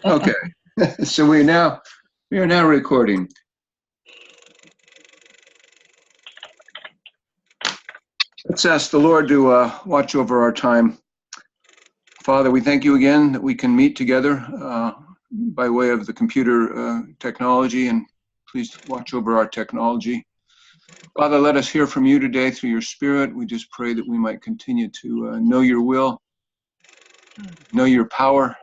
Okay, so we are now recording. Let's ask the Lord to watch over our time. Father, we thank you again that we can meet together by way of the computer technology, and please watch over our technology. Father, let us hear from you today through your Spirit. We just pray that we might continue to know your will, know your power,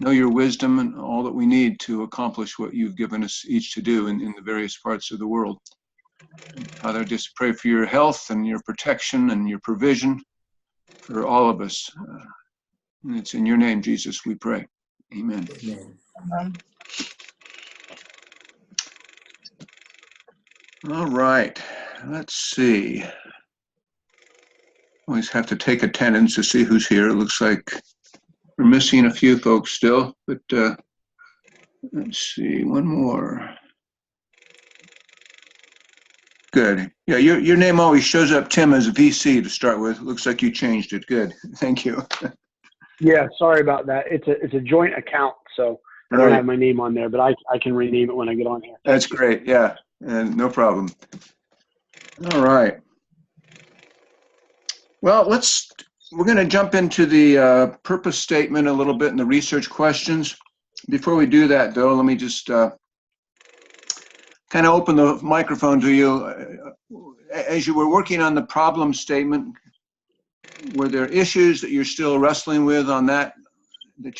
know your wisdom, and all that we need to accomplish what you've given us each to do in the various parts of the world. Father, just pray for your health and your protection and your provision for all of us. And it's in your name, Jesus, we pray. Amen. Amen. All right, let's see. Always have to take attendance to see who's here. It looks like we're missing a few folks still, but let's see, one more. Good. Yeah, your name always shows up, Tim, as a VC to start with. It looks like you changed it. Good. Thank you. Yeah, sorry about that. It's a joint account, so I don't have my name on there, but I can rename it when I get on here. That's great. Yeah, and no problem. All right. Well, we're going to jump into the purpose statement a little bit and the research questions. Before we do that, though, let me just kind of open the microphone to you. As you were working on the problem statement, were there issues that you're still wrestling with on that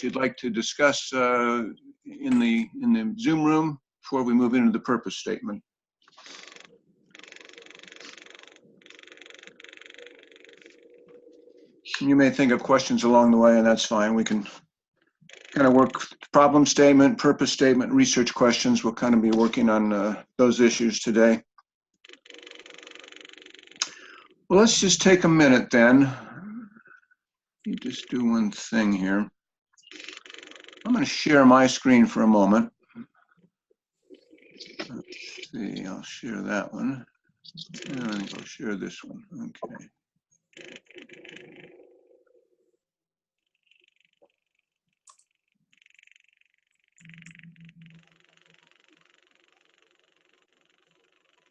you'd like to discuss in the Zoom room before we move into the purpose statement? You may think of questions along the way, and that's fine. We can kind of work problem statement, purpose statement, research questions. We'll kind of be working on those issues today. Well, let's just take a minute then. Let me just do one thing here. I'm going to share my screen for a moment. Let's see, I'll share that one. And I think I'll share this one. Okay.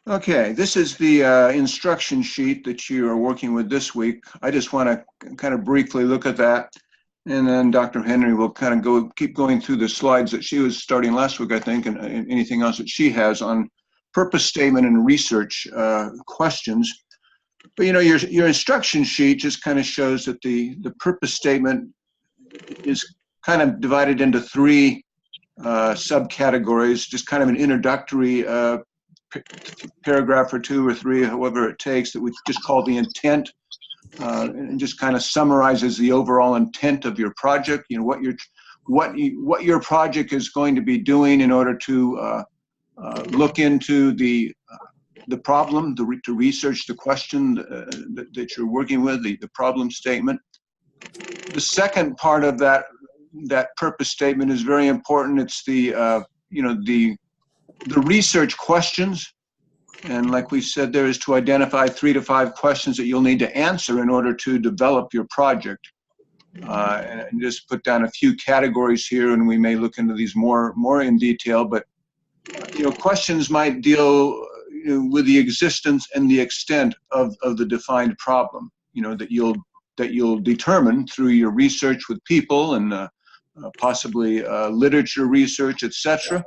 Okay, this is the instruction sheet that you are working with this week. I just want to kind of briefly look at that, and then Dr. Henry will kind of keep going through the slides that she was starting last week, I think, and anything else that she has on purpose statement and research questions. But you know, your instruction sheet just kind of shows that the purpose statement is kind of divided into three subcategories, just kind of an introductory paragraph or two or three, however it takes, that we just call the intent, and just kind of summarizes the overall intent of your project. You know, what your project is going to be doing in order to look into the problem, to research the question that you're working with, the problem statement. The second part of that purpose statement is very important. It's the the research questions, and like we said, there is to identify 3 to 5 questions that you'll need to answer in order to develop your project. And just put down a few categories here, and we may look into these more in detail. But you know, questions might deal with the existence and the extent of the defined problem. You know, that you'll determine through your research with people and possibly literature research, etc.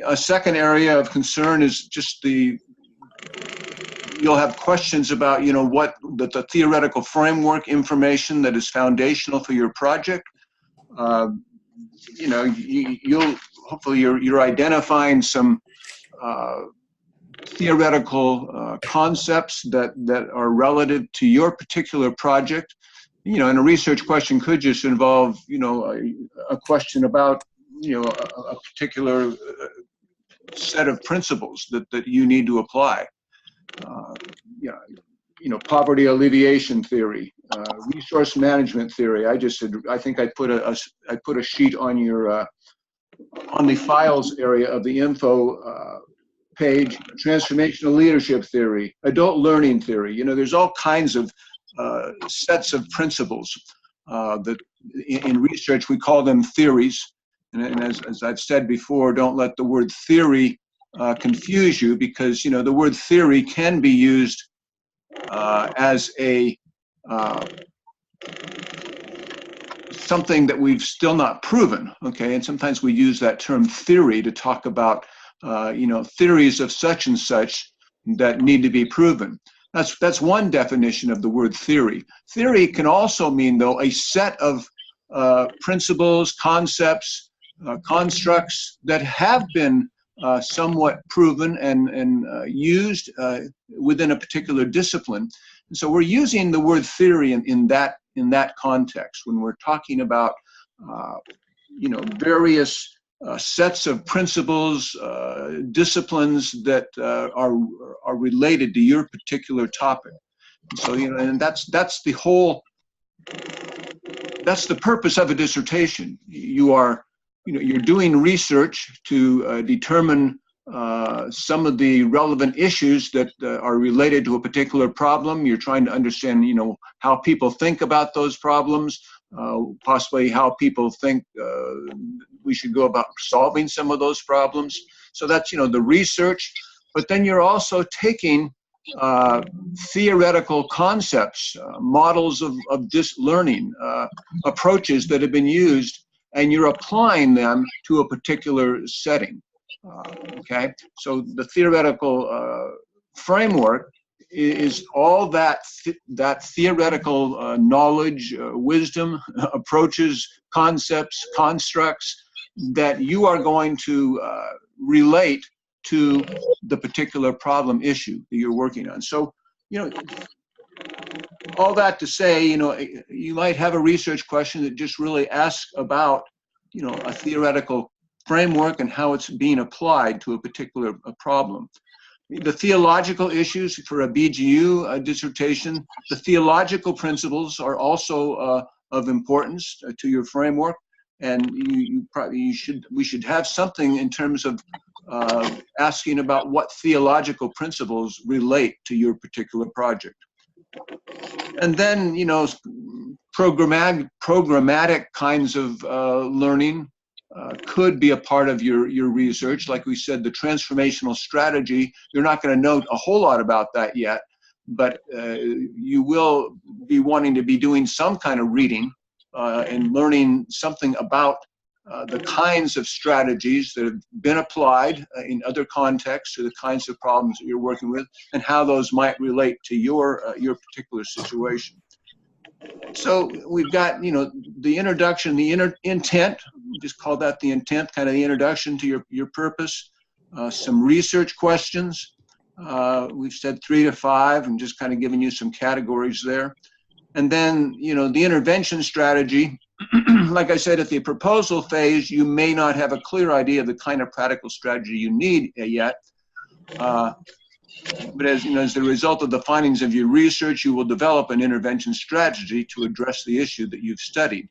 A second area of concern is just you'll have questions about, you know, what the theoretical framework information that is foundational for your project. You know, you'll hopefully you're identifying some theoretical concepts that are relative to your particular project. You know, and a research question could just involve, you know, a question about, you know, a particular set of principles that you need to apply. You know, poverty alleviation theory, resource management theory. I think I put a sheet on your on the files area of the info page. Transformational leadership theory, adult learning theory. You know, there's all kinds of sets of principles that in research we call them theories. And as I've said before, don't let the word theory confuse you, because the word theory can be used as a something that we've still not proven. Okay, and sometimes we use that term theory to talk about theories of such and such that need to be proven. That's one definition of the word theory. Theory can also mean, though, a set of principles, concepts, constructs that have been somewhat proven and used within a particular discipline. And so we're using the word theory in that context when we're talking about various sets of principles, disciplines that are related to your particular topic. So and that's the purpose of a dissertation. You're doing research to determine some of the relevant issues that are related to a particular problem. You're trying to understand, how people think about those problems, possibly how people think we should go about solving some of those problems. So that's, the research. But then you're also taking theoretical concepts, models of learning, approaches that have been used, and you're applying them to a particular setting. Okay, so the theoretical framework is all that theoretical knowledge, wisdom, approaches, concepts, constructs that you are going to relate to the particular problem issue that you're working on. So, all that to say, you might have a research question that just really asks about, a theoretical framework and how it's being applied to a particular problem. The theological issues for a BGU dissertation, the theological principles are also of importance to your framework, and we should have something in terms of asking about what theological principles relate to your particular project. And then, programmatic kinds of learning could be a part of your research. Like we said, the transformational strategy, you're not going to know a whole lot about that yet, but you will be wanting to be doing some kind of reading and learning something about the kinds of strategies that have been applied in other contexts to the kinds of problems that you're working with, and how those might relate to your particular situation. So we've got, the introduction, the intent, we just call that the intent, kind of the introduction to your purpose, some research questions. We've said 3 to 5 and just kind of giving you some categories there. And then, the intervention strategy, like I said, at the proposal phase, you may not have a clear idea of the kind of practical strategy you need yet. But as the result of the findings of your research, you will develop an intervention strategy to address the issue that you've studied.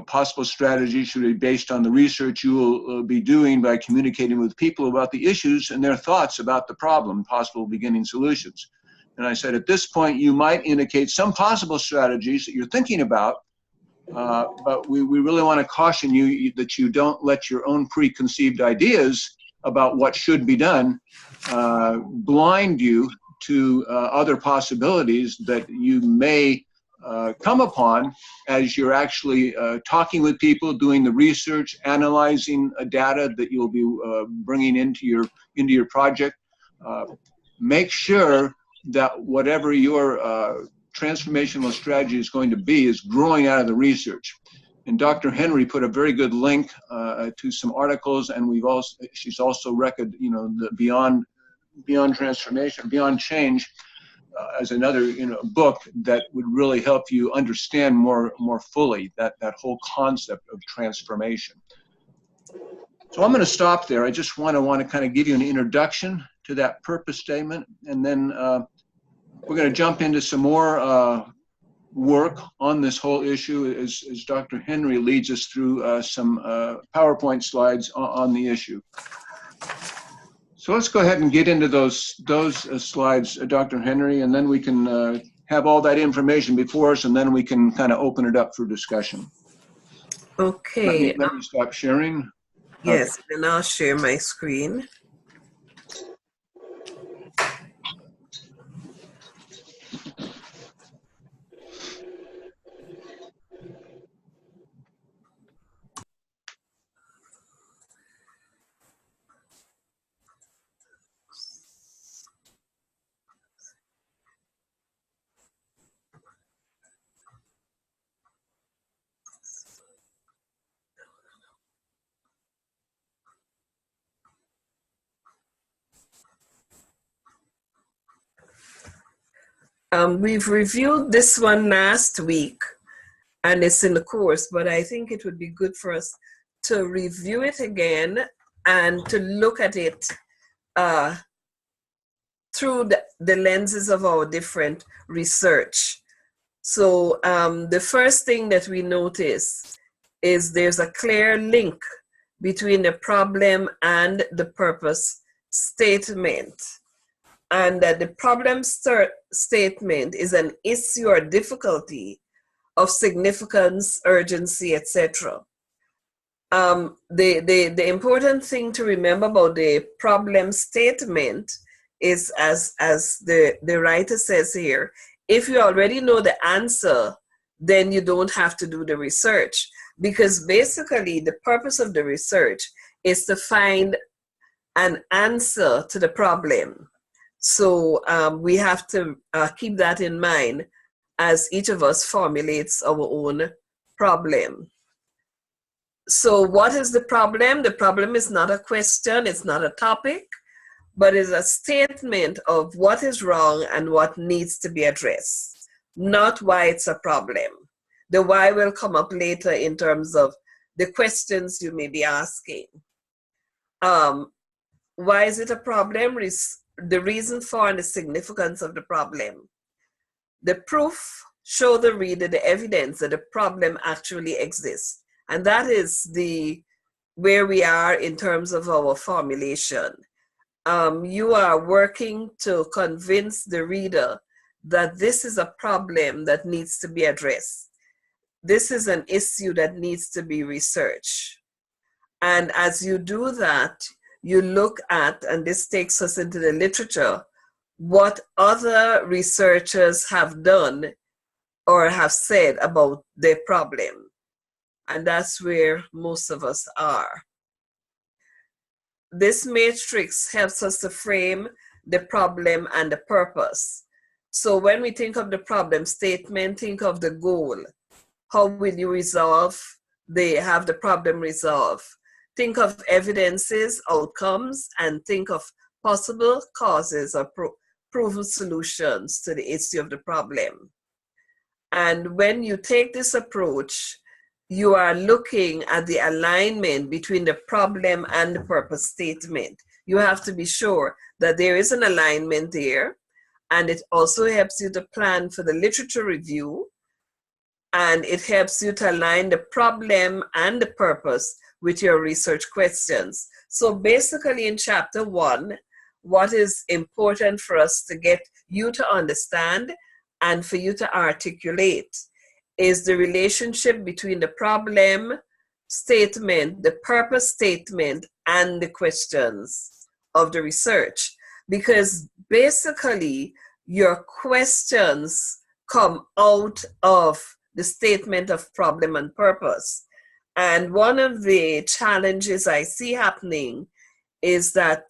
Possible strategies should be based on the research you will be doing by communicating with people about the issues and their thoughts about the problem, possible beginning solutions. And I said, at this point, you might indicate some possible strategies that you're thinking about, but we really want to caution you that you don't let your own preconceived ideas about what should be done blind you to other possibilities that you may come upon as you're actually talking with people, doing the research, analyzing data that you'll be bringing into your project. Make sure that whatever your transformational strategy is going to be is growing out of the research. And Dr. Henry put a very good link to some articles, and she's also reckoned, the Beyond Transformation, Beyond Change, as another book that would really help you understand more fully that whole concept of transformation. So I'm going to stop there. I just want to kind of give you an introduction to that purpose statement, and then we're going to jump into some more work on this whole issue as Dr. Henry leads us through some PowerPoint slides on the issue. So let's go ahead and get into those slides, Dr. Henry, and then we can have all that information before us, and then we can kind of open it up for discussion. Okay. Let me stop sharing. Yes, and I'll share my screen. We've reviewed this one last week, and it's in the course, but I think it would be good for us to review it again and to look at it through the lenses of our different research. So the first thing that we notice is there's a clear link between the problem and the purpose statement. And that the problem statement is an issue or difficulty of significance, urgency, etc. The important thing to remember about the problem statement is, as the writer says here, if you already know the answer, then you don't have to do the research, because basically the purpose of the research is to find an answer to the problem. So we have to keep that in mind as each of us formulates our own problem. So what is the problem? The problem is not a question, it's not a topic, but is a statement of what is wrong and what needs to be addressed, not why it's a problem. The why will come up later in terms of the questions you may be asking. Why is it a problem? The reason for and the significance of the problem. The proof show the reader the evidence that the problem actually exists. And that is where we are in terms of our formulation. You are working to convince the reader that this is a problem that needs to be addressed. This is an issue that needs to be researched. And as you do that, you look at, and this takes us into the literature, what other researchers have done or have said about their problem. And that's where most of us are. This matrix helps us to frame the problem and the purpose. So when we think of the problem statement, think of the goal. How will you have the problem resolved? Think of evidences, outcomes, and think of possible causes or proven solutions to the issue of the problem. And when you take this approach, you are looking at the alignment between the problem and the purpose statement. You have to be sure that there is an alignment there, and it also helps you to plan for the literature review, and it helps you to align the problem and the purpose with your research questions. So basically in chapter 1, what is important for us to get you to understand and for you to articulate is the relationship between the problem statement, the purpose statement, and the questions of the research. Because basically your questions come out of the statement of problem and purpose. And one of the challenges I see happening is that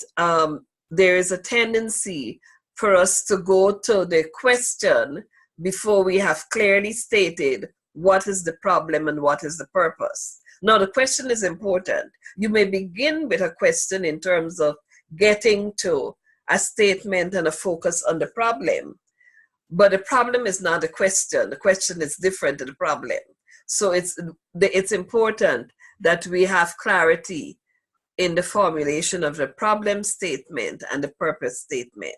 there is a tendency for us to go to the question before we have clearly stated what is the problem and what is the purpose. Now, the question is important. You may begin with a question in terms of getting to a statement and a focus on the problem. But the problem is not a question. The question is different to the problem. So it's important that we have clarity in the formulation of the problem statement and the purpose statement.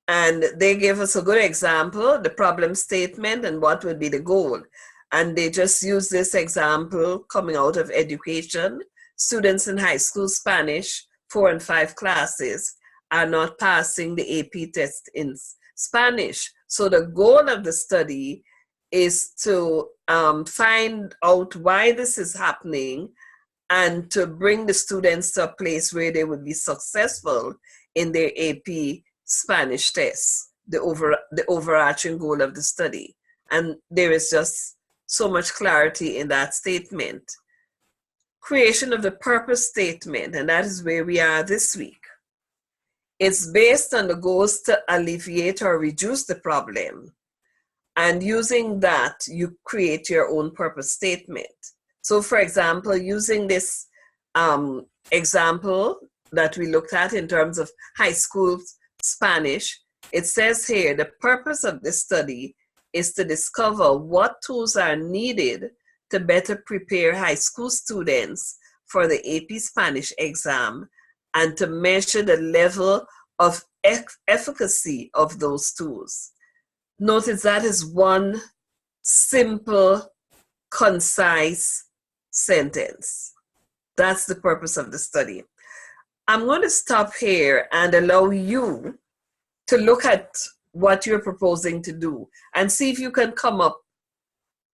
And they gave us a good example, the problem statement and what would be the goal. And they just use this example coming out of education. Students in high school Spanish 4 and 5 classes are not passing the AP test in Spanish. So the goal of the study is to find out why this is happening and to bring the students to a place where they would be successful in their AP Spanish test, the overarching goal of the study. And there is just so much clarity in that statement. Creation of the purpose statement, and that is where we are this week. It's based on the goals to alleviate or reduce the problem. And using that, you create your own purpose statement. So for example, using this example that we looked at in terms of high school Spanish, it says here, the purpose of this study is to discover what tools are needed to better prepare high school students for the AP Spanish exam and to measure the level of efficacy of those tools. Notice that is one simple, concise sentence. That's the purpose of the study. I'm going to stop here and allow you to look at what you're proposing to do and see if you can come up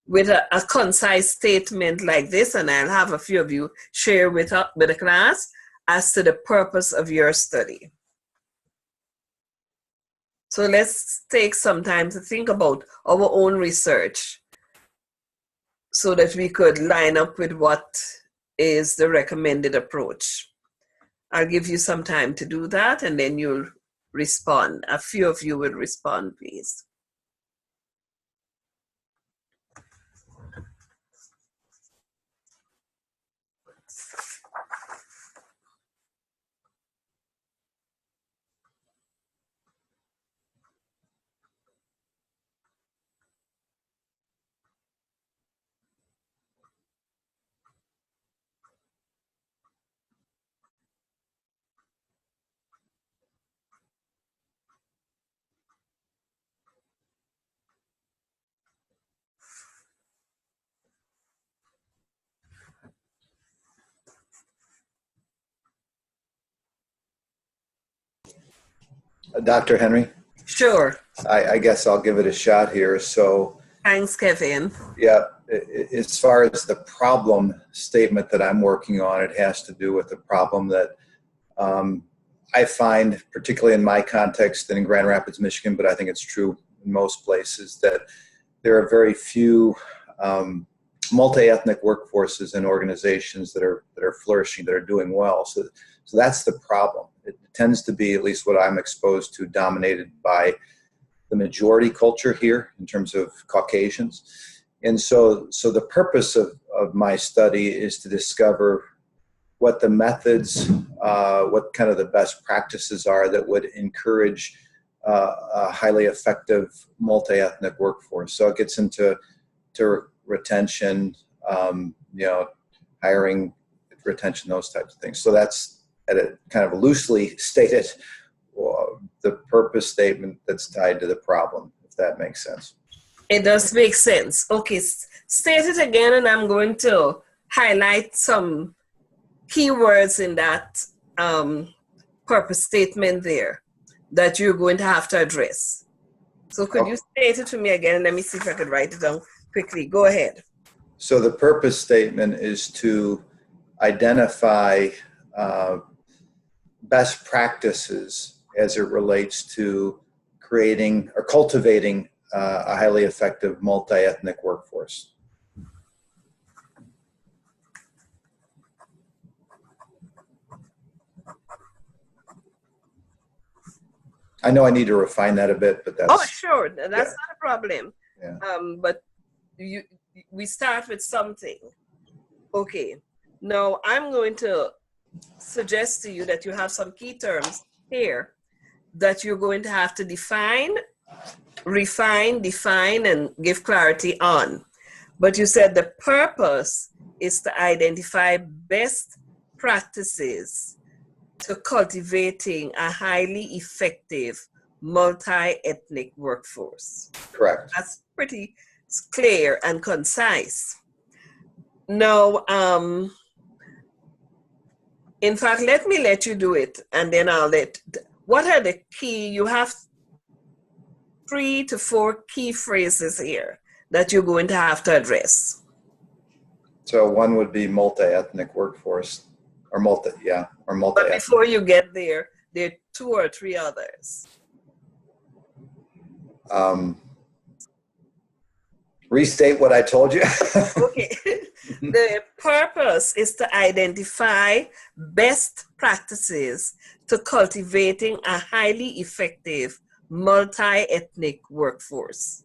with a concise statement like this, and I'll have a few of you share with the class as to the purpose of your study. So let's take some time to think about our own research so that we could line up with what is the recommended approach. I'll give you some time to do that, and then you'll respond. A few of you will respond, please. Dr. Henry? Sure. I guess I'll give it a shot here. So, thanks, Kevin. Yeah, as far as the problem statement that I'm working on, it has to do with the problem that I find, particularly in my context and in Grand Rapids, Michigan, but I think it's true in most places, that there are very few multi-ethnic workforces and organizations that are flourishing, that are doing well. So that's the problem. It tends to be, at least what I'm exposed to, dominated by the majority culture here in terms of Caucasians. And so the purpose of my study is to discover what the methods, what kind of the best practices are that would encourage a highly effective multi-ethnic workforce. So it gets into retention, hiring, retention, those types of things. So that's at a kind of loosely stated the purpose statement that's tied to the problem, if that makes sense. It does make sense. Okay, state it again, and I'm going to highlight some keywords in that purpose statement there that you're going to have to address. So could you state it to me again? Let me see if I could write it down quickly. Go ahead. So the purpose statement is to identify best practices as it relates to creating or cultivating a highly effective multi-ethnic workforce. I know I need to refine that a bit, but that's... Oh, sure. That's not a problem. Yeah. But we start with something. Okay. Now, I'm going to suggest to you that you have some key terms here that you're going to have to define, refine, define, and give clarity on. But you said the purpose is to identify best practices to cultivating a highly effective multi-ethnic workforce. Correct. That's pretty clear and concise. Now, in fact, let me let you do it, and then what are the key, you have 3 to 4 key phrases here that you're going to have to address. So one would be multi-ethnic workforce, or But multi-ethnic. before you get there, there are 2 or 3 others. Restate what I told you. Okay. The purpose is to identify best practices to cultivating a highly effective multi-ethnic workforce.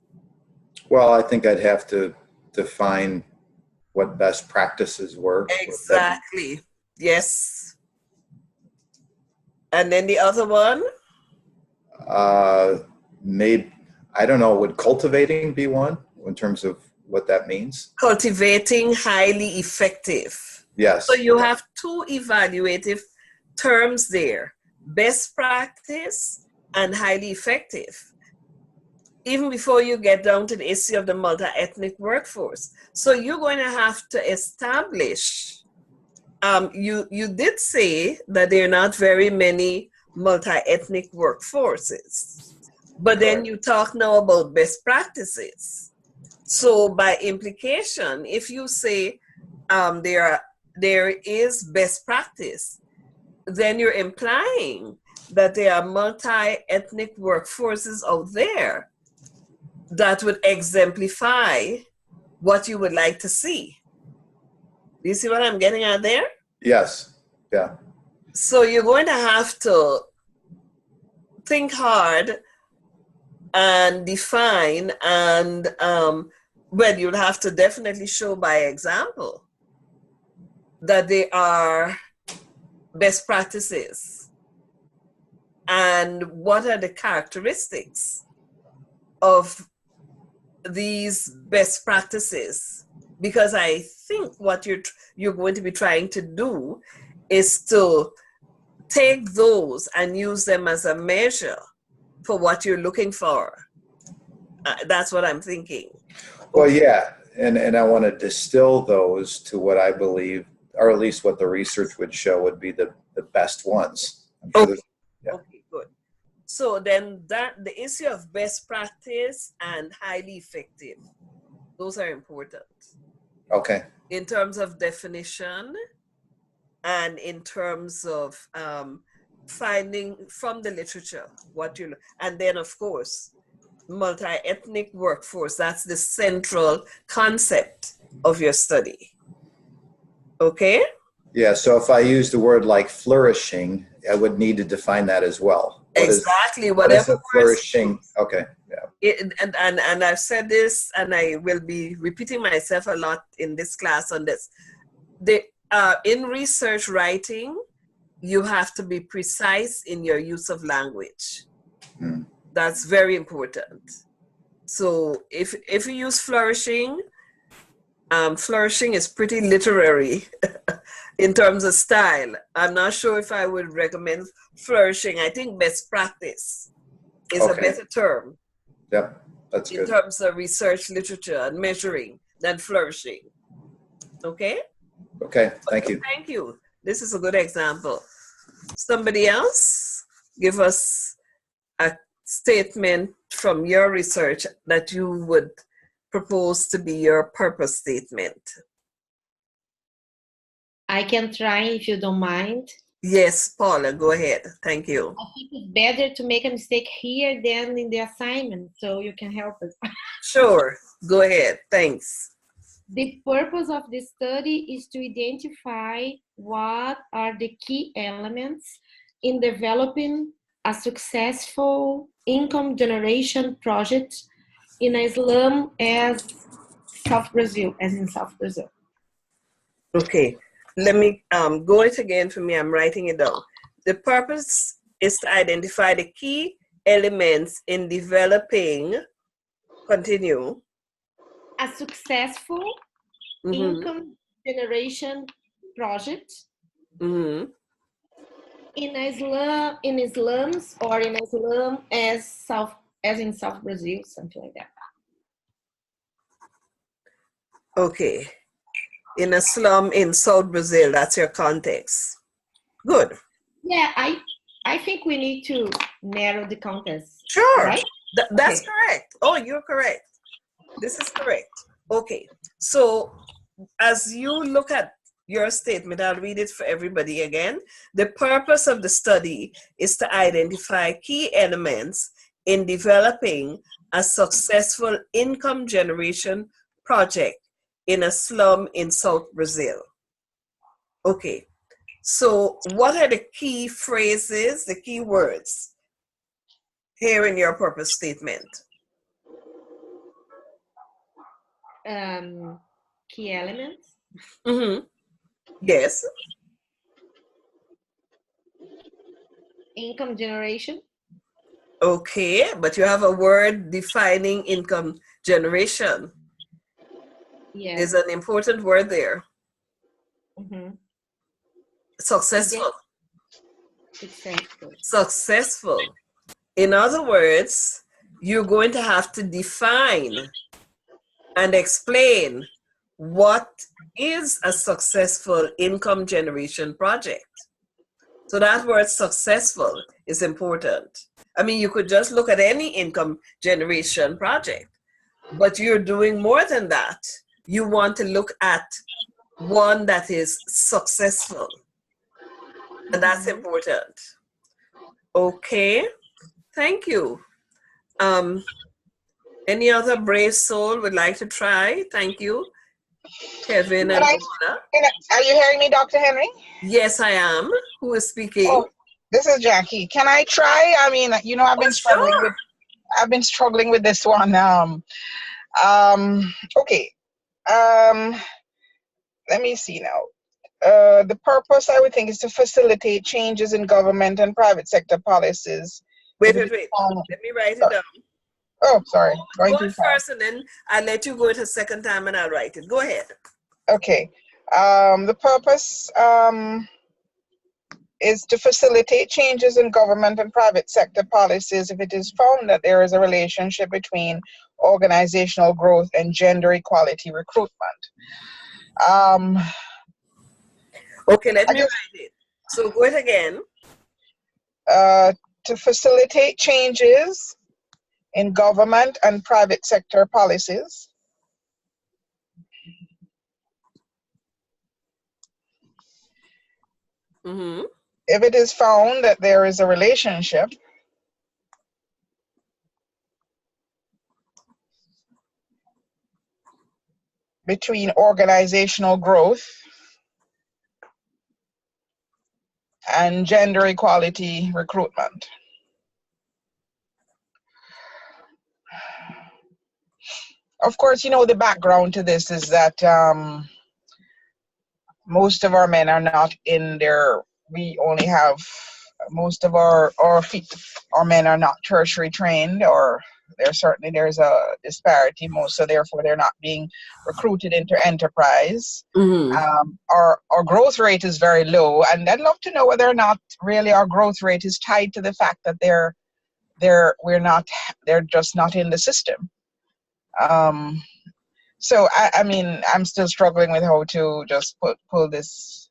Well, I think I'd have to define what best practices were. Exactly. Yes. And then the other one? Maybe, I don't know, would cultivating be one in terms of what that means? Cultivating highly effective. Yes. So you have 2 evaluative terms there, best practice and highly effective, even before you get down to the issue of the multi-ethnic workforce. So you're going to have to establish, you did say that there are not very many multi-ethnic workforces, but then you talk now about best practices. So by implication, if you say there is best practice, then you're implying that there are multi-ethnic workforces out there that would exemplify what you would like to see. Do you see what I'm getting at there? Yes. Yeah. So you're going to have to think hard and define, and well, you'll have to definitely show by example that they are best practices and what are the characteristics of these best practices, because I think what you're going to be trying to do is to take those and use them as a measure for what you're looking for. That's what I'm thinking. Well, yeah, and I want to distill those to what I believe, or at least what the research would show would be the best ones. Okay. Okay, good. So then the issue of best practice and highly effective, those are important. Okay. In terms of definition and in terms of finding from the literature what you, and then of course, multi-ethnic workforce, that's the central concept of your study. Okay? Yeah, so if I use the word like flourishing, I would need to define that as well. Exactly. What is Whatever flourishing? Okay, yeah. And I've said this, and I will be repeating myself a lot in this class on this. In research writing, you have to be precise in your use of language. That's very important. So if you use flourishing, flourishing is pretty literary in terms of style. I'm not sure if I would recommend flourishing. I think best practice is a better term. Yep, that's good. In terms of research literature and measuring than flourishing. Okay? Okay, thank you. Thank you. This is a good example. Somebody else, give us a statement from your research that you would propose to be your purpose statement. I can try if you don't mind. Yes, Paula, go ahead. Thank you. I think it's better to make a mistake here than in the assignment, so you can help us. Sure, go ahead. Thanks. The purpose of this study is to identify what are the key elements in developing a successful income generation project in a slum as South Brazil, as in South Brazil. Okay, let me go it again for me. I'm writing it down. The purpose is to identify the key elements in developing, continue, a successful income generation project in a slum, in slums, or in a slum as in South Brazil, something like that. Okay, in a slum in South Brazil, that's your context. Good. Yeah, I think we need to narrow the context. Sure, right? That's correct. Oh, you're correct. This is correct. Okay. So as you look at your statement, I'll read it for everybody again. The purpose of the study is to identify key elements in developing a successful income generation project in a slum in South Brazil. Okay. So what are the key phrases, the key words here in your purpose statement? Key elements. Mm-hmm. Yes. Income generation. Okay, but you have a word defining income generation. Yes. There's an important word there. Mm-hmm. Successful. Successful. Successful. In other words, you're going to have to define and explain what is a successful income generation project. So that word successful is important. I mean, you could just look at any income generation project, but you're doing more than that. You want to look at one that is successful. And that's important. Okay, thank you. Any other brave soul would like to try? Thank you, Kevin and Paula. Are you hearing me, Dr. Henry? Yes, I am. Who is speaking? Oh, this is Jackie. Can I try? I mean, you know, I've been struggling with this one. Okay. Let me see now. The purpose, I would think, is to facilitate changes in government and private sector policies. Wait. Let me write it down. Oh, sorry. Go first, and then I'll let you go it a second time, and I'll write it. Go ahead. Okay. The purpose is to facilitate changes in government and private sector policies if it is found that there is a relationship between organizational growth and gender equality recruitment. Okay, let me write it. So go ahead again. To facilitate changes in government and private sector policies. Mm-hmm. If it is found that there is a relationship between organizational growth and gender equality recruitment. Of course, you know, the background to this is that most of our men are not in their, we only have, most of our men are not tertiary trained, or there's a disparity, so therefore they're not being recruited into enterprise. Mm-hmm. Our growth rate is very low, and I'd love to know whether or not really our growth rate is tied to the fact that they're just not in the system. So I mean, I'm still struggling with how to just pull this.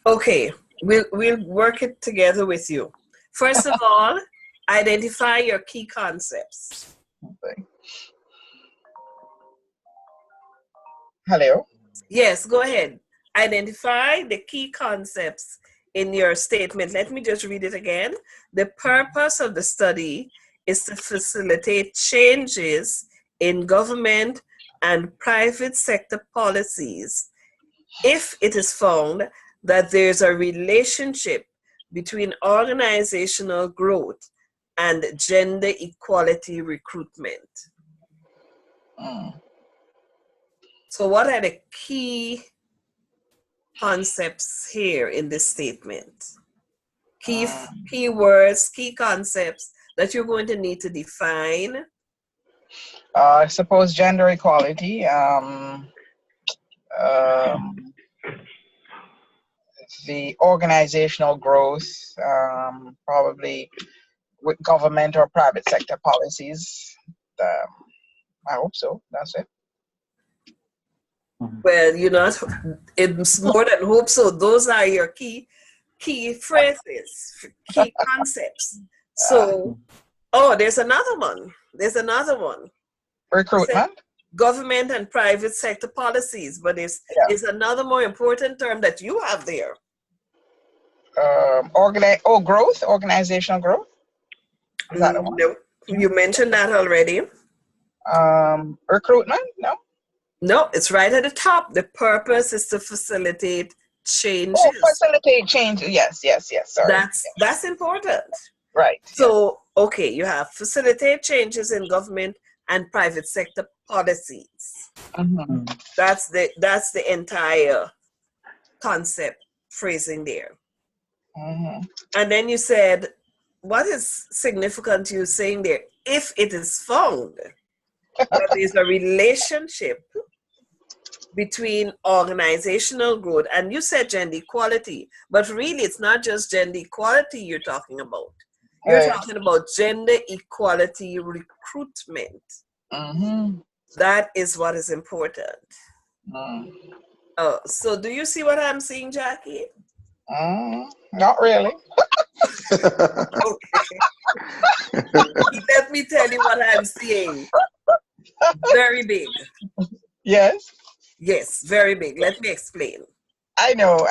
Okay, we'll work it together with you. First of all, identify your key concepts. Okay. Hello? Yes, go ahead. Identify the key concepts in your statement. Let me just read it again. The purpose of the study is to facilitate changes in government and private sector policies if it is found that there's a relationship between organizational growth and gender equality recruitment. So what are the key concepts here in this statement? Key words, key concepts that you're going to need to define. I suppose gender equality, the organizational growth, probably with government or private sector policies. I hope so. That's it. Well, it's more than hope so. Those are your key phrases, key concepts. So Oh, there's another one. There's another one. Recruitment. Government and private sector policies, but there's another more important term that you have there. Growth, organizational growth. Is that the one? No, you mentioned that already. Recruitment? No. No, it's right at the top. The purpose is to facilitate changes. Oh, facilitate change. Yes. Sorry. That's important. Right. So, okay, you have facilitate changes in government and private sector policies. Mm-hmm. That's the entire concept phrasing there. Mm-hmm. And then you said, what is significant you saying there? If it is found that there's a relationship between organizational growth, and you said gender equality, but really it's not just gender equality you're talking about. You're talking about gender equality recruitment. Mm-hmm. That is what is important. So do you see what I'm seeing, Jackie? Not really. Okay. Let me tell you what I'm seeing. Very big. Yes. Yes, very big. Let me explain. I know.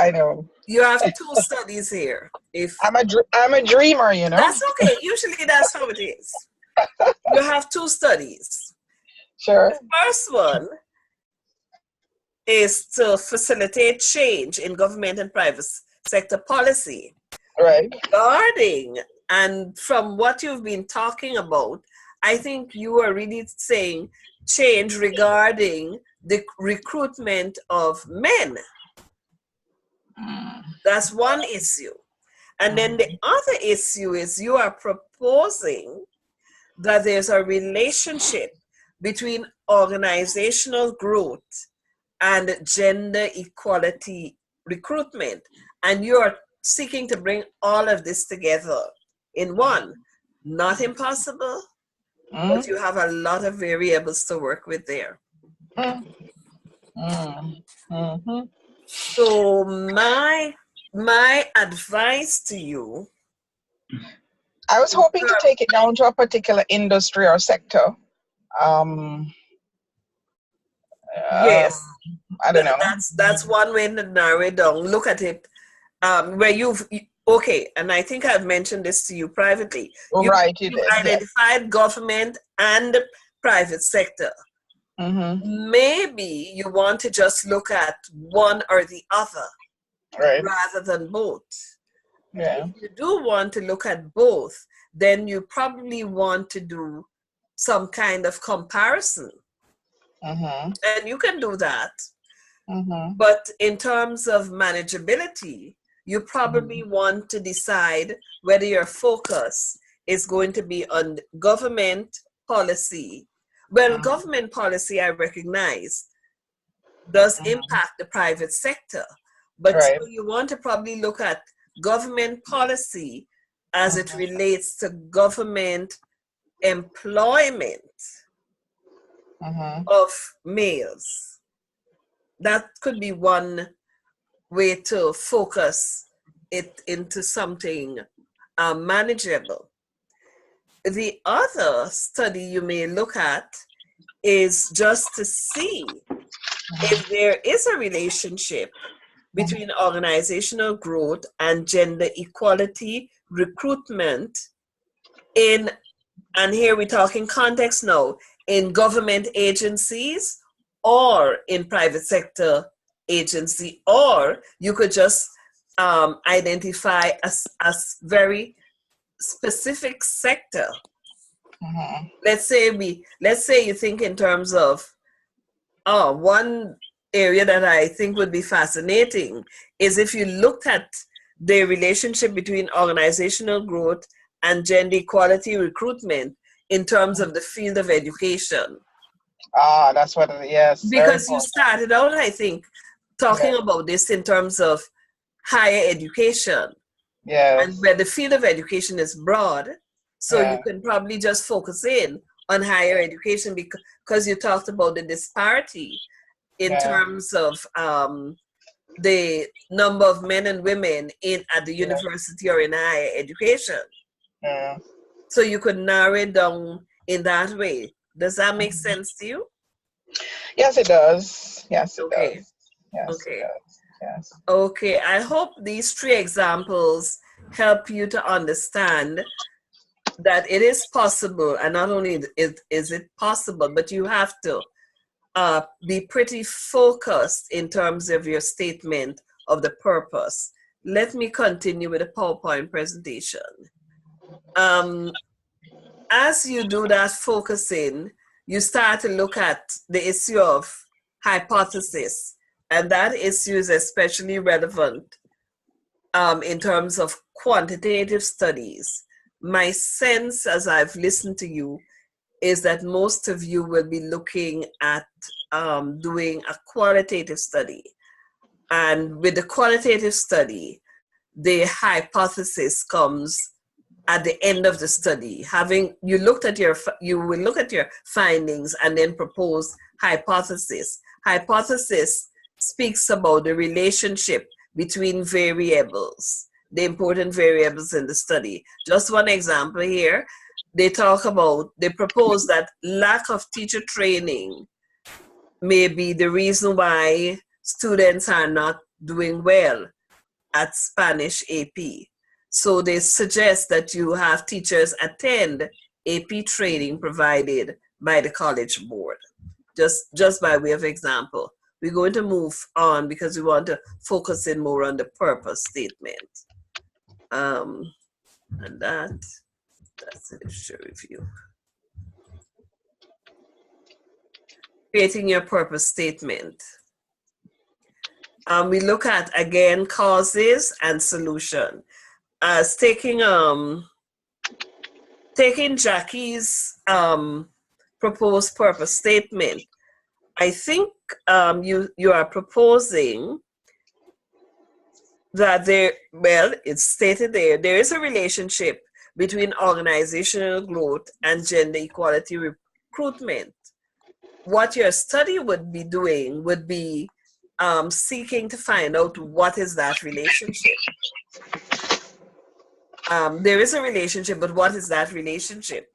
You have two studies here. I'm a dreamer, you know. That's okay. Usually that's how it is. You have two studies. Sure. The first one is to facilitate change in government and private sector policy. Right. Regarding, and from what you've been talking about, I think you are really saying change regarding the recruitment of men. That's one issue. And then the other issue is you are proposing that there's a relationship between organizational growth and gender equality recruitment. And you're seeking to bring all of this together in one. Not impossible, but you have a lot of variables to work with there. So my advice to you, I was hoping to take it down to a particular industry or sector. Yes, I don't know. That's one way to narrow it down. Look at it where okay, and I think I've mentioned this to you privately. You identified government and private sector. Mm-hmm. Maybe you want to just look at one or the other, right, rather than both. Yeah. If you do want to look at both, then you probably want to do some kind of comparison. Mm-hmm. And you can do that. Mm-hmm. But in terms of manageability, you probably want to decide whether your focus is going to be on government policy. Well, government policy, I recognize, does impact the private sector. But so you want to probably look at government policy as it relates to government employment of males. That could be one way to focus it into something manageable. The other study you may look at is just to see if there is a relationship between organizational growth and gender equality recruitment in, and here we're talking context now, in government agencies or in private sector agency, or you could just identify a very specific sector. Let's say you think in terms of one area that I think would be fascinating is if you looked at the relationship between organizational growth and gender equality recruitment in terms of the field of education. That's what yes. Because you started out, I think, talking about this in terms of higher education. Yes. And where the field of education is broad, so you can probably just focus in on higher education because you talked about the disparity in terms of the number of men and women at the university or in higher education. Yeah. So you could narrow it down in that way. Does that make sense to you? Yes, it does. Yes, it Okay. does. Yes, Okay. it does. Yes. Okay, I hope these 3 examples help you to understand that it is possible, and not only is it possible, but you have to be pretty focused in terms of your statement of the purpose. Let me continue with the PowerPoint presentation. As you do that focusing, you start to look at the issue of hypothesis, and that issue is especially relevant in terms of quantitative studies. My sense, as I've listened to you, is that most of you will be looking at doing a qualitative study. And with the qualitative study, the hypothesis comes at the end of the study. You will look at your findings and then propose hypothesis. Hypothesis speaks about the relationship between variables, the important variables in the study. Just one example here, they propose that lack of teacher training may be the reason why students are not doing well at Spanish AP. So they suggest that you have teachers attend AP training provided by the College Board, just by way of example. We're going to move on because we want to focus in more on the purpose statement. And that's the literature review. Creating your purpose statement. We look at, again, causes and solution. As taking Jackie's proposed purpose statement, I think you are proposing that it's stated there is a relationship between organizational growth and gender equality recruitment. What your study would be doing would be seeking to find out what is that relationship. There is a relationship, but what is that relationship?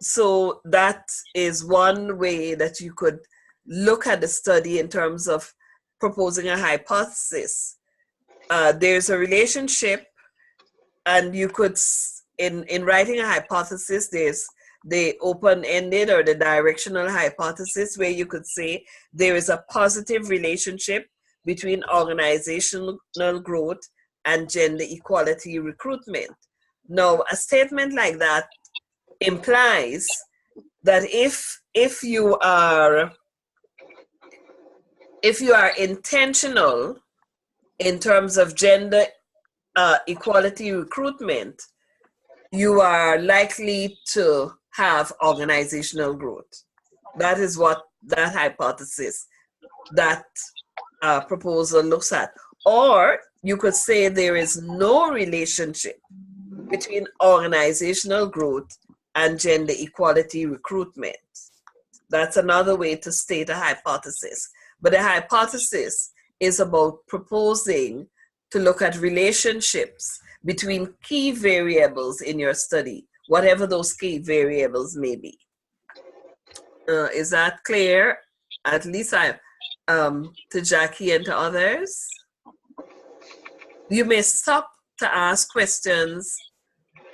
So that is one way that you could look at the study in terms of proposing a hypothesis. There's a relationship, and you could, in writing a hypothesis, there's the open-ended or the directional hypothesis, where you could say there is a positive relationship between organizational growth and gender equality recruitment. Now, a statement like that implies that if you are intentional in terms of gender equality recruitment, you are likely to have organizational growth. That is what that hypothesis, that proposal looks at. Or you could say there is no relationship between organizational growth and gender equality recruitment. That's another way to state a hypothesis. But a hypothesis is about proposing to look at relationships between key variables in your study, whatever those key variables may be. Is that clear? At least to Jackie and to others. You may stop to ask questions,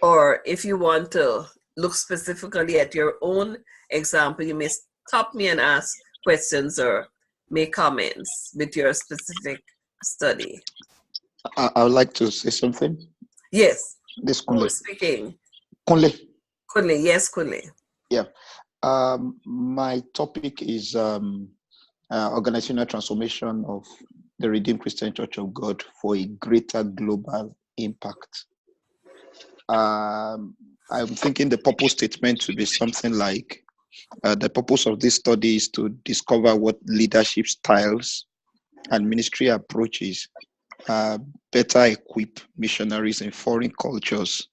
or if you want to look specifically at your own example, you may stop me and ask questions or make comments with your specific study. I would like to say something. Yes. This Who is speaking? Kunle. Kunle, yes, Kunle. Yeah. My topic is organizational transformation of the Redeemed Christian Church of God for a greater global impact. I'm thinking the purpose statement to be something like, the purpose of this study is to discover what leadership styles and ministry approaches better equip missionaries in foreign cultures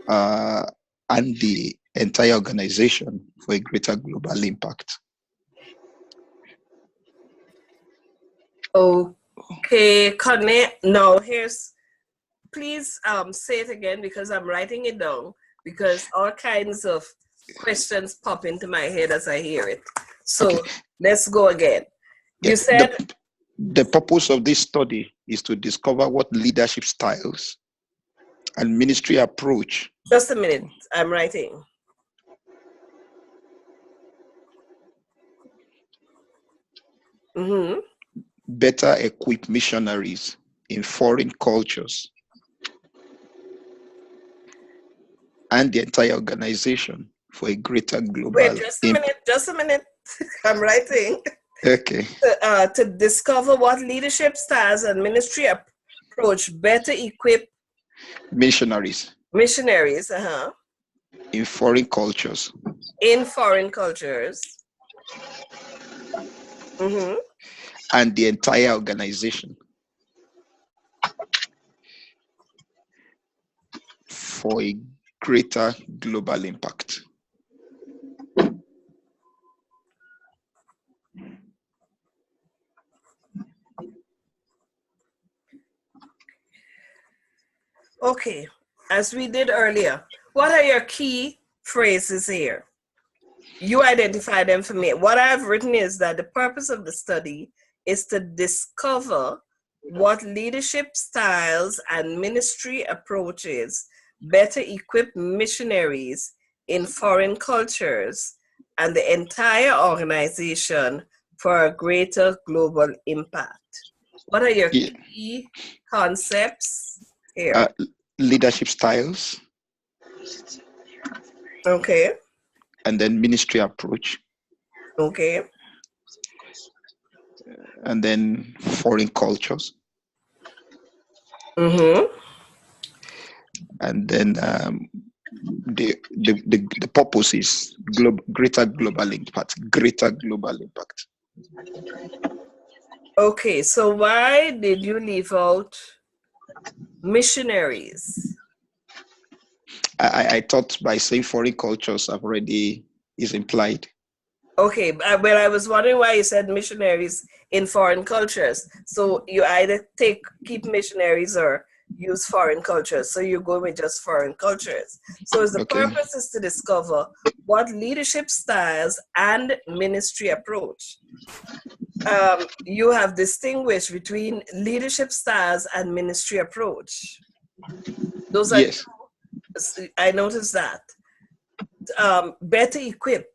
and the entire organization for a greater global impact. Okay, Conley, now here's please say it again, because I'm writing it down, because all kinds of questions pop into my head as I hear it. So Okay. let's go again. Yeah, You said the purpose of this study is to discover what leadership styles and ministry approach. just a minute, I'm writing. Mm-hmm. Better equip missionaries in foreign cultures and the entire organization for a greater global Wait, just a impact. minute, just a minute. I'm writing. Okay. To discover what leadership styles and ministry approach better equip Missionaries missionaries in foreign cultures in foreign cultures. Mm-hmm. and the entire organization for a greater global impact. Okay, as we did earlier, what are your key phrases here? You identify them for me. What I've written is that the purpose of the study is to discover what leadership styles and ministry approaches better equip missionaries in foreign cultures and the entire organization for a greater global impact. What are your key concepts here? Leadership styles. Okay. And then ministry approach. Okay. And then foreign cultures. Mm-hmm. And then the purpose is greater global impact. Greater global impact. Okay, so why did you leave out missionaries? I thought by saying foreign cultures already is implied. Okay, well, I was wondering why you said missionaries in foreign cultures. So you either keep missionaries or use foreign cultures. So you go with just foreign cultures. So the purpose is to discover what leadership styles and ministry approach. You have distinguished between leadership styles and ministry approach. Those are yes. I noticed that. Better equipped.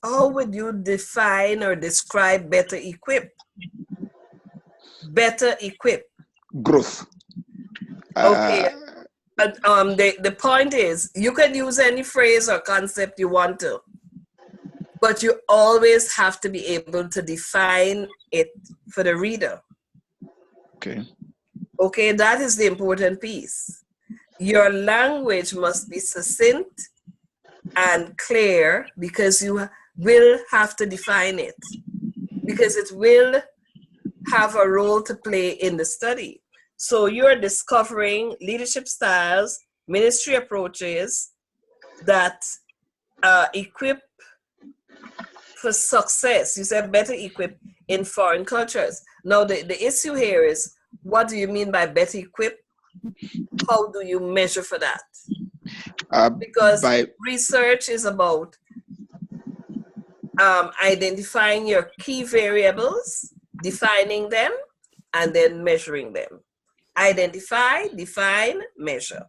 How would you define or describe better equipped? Better equipped. Growth. Okay. The point is, you can use any phrase or concept you want to, but you always have to be able to define it for the reader. Okay. Okay, that is the important piece. Your language must be succinct and clear, because you will have to define it, because it will have a role to play in the study. So you're discovering leadership styles, ministry approaches that equip for success. You said better equipped in foreign cultures. Now the issue here is, what do you mean by better equipped? How do you measure for that? Because research is about identifying your key variables, defining them, and then measuring them. Identify, define, measure.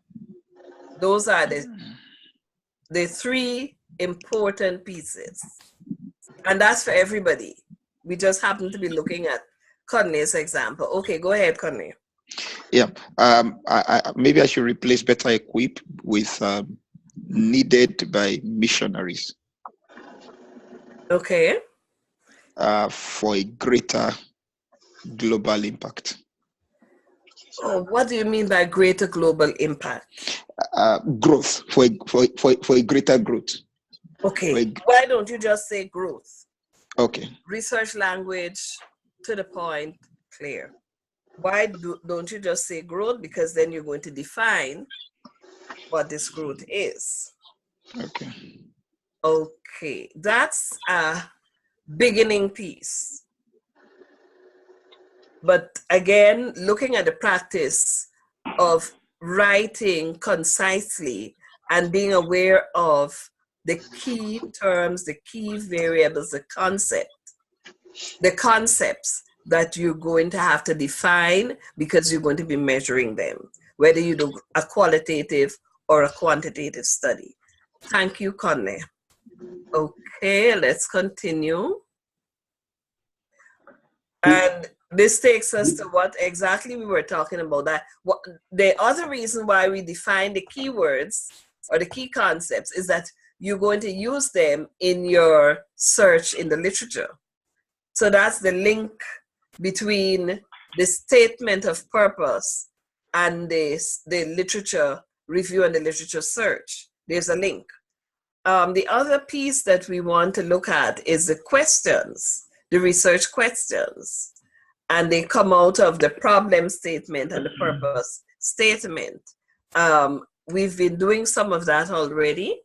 Those are the three important pieces. And that's for everybody. We just happen to be looking at Conley's example. Okay, go ahead, Conley. Yeah, maybe I should replace better equipped with needed by missionaries. Okay. For a greater global impact. Oh, what do you mean by greater global impact? Growth, for a greater growth. Okay, why don't you just say growth? Okay. Research language, to the point, clear. Why don't you just say growth? Because then you're going to define what this growth is. Okay. Okay, that's a beginning piece. But again, looking at the practice, of writing concisely and being aware of the key terms, the key variables, the concepts that you're going to have to define because you're going to be measuring them, whether you do a qualitative or a quantitative study. Thank you, Conley. Okay, let's continue. And this takes us to what exactly we were talking about. That the other reason why we define the keywords or the key concepts is that you're going to use them in your search in the literature. So that's the link between the statement of purpose and the literature review and the literature search. There's a link. The other piece that we want to look at is the questions, the research questions. And they come out of the problem statement and the purpose statement. We've been doing some of that already.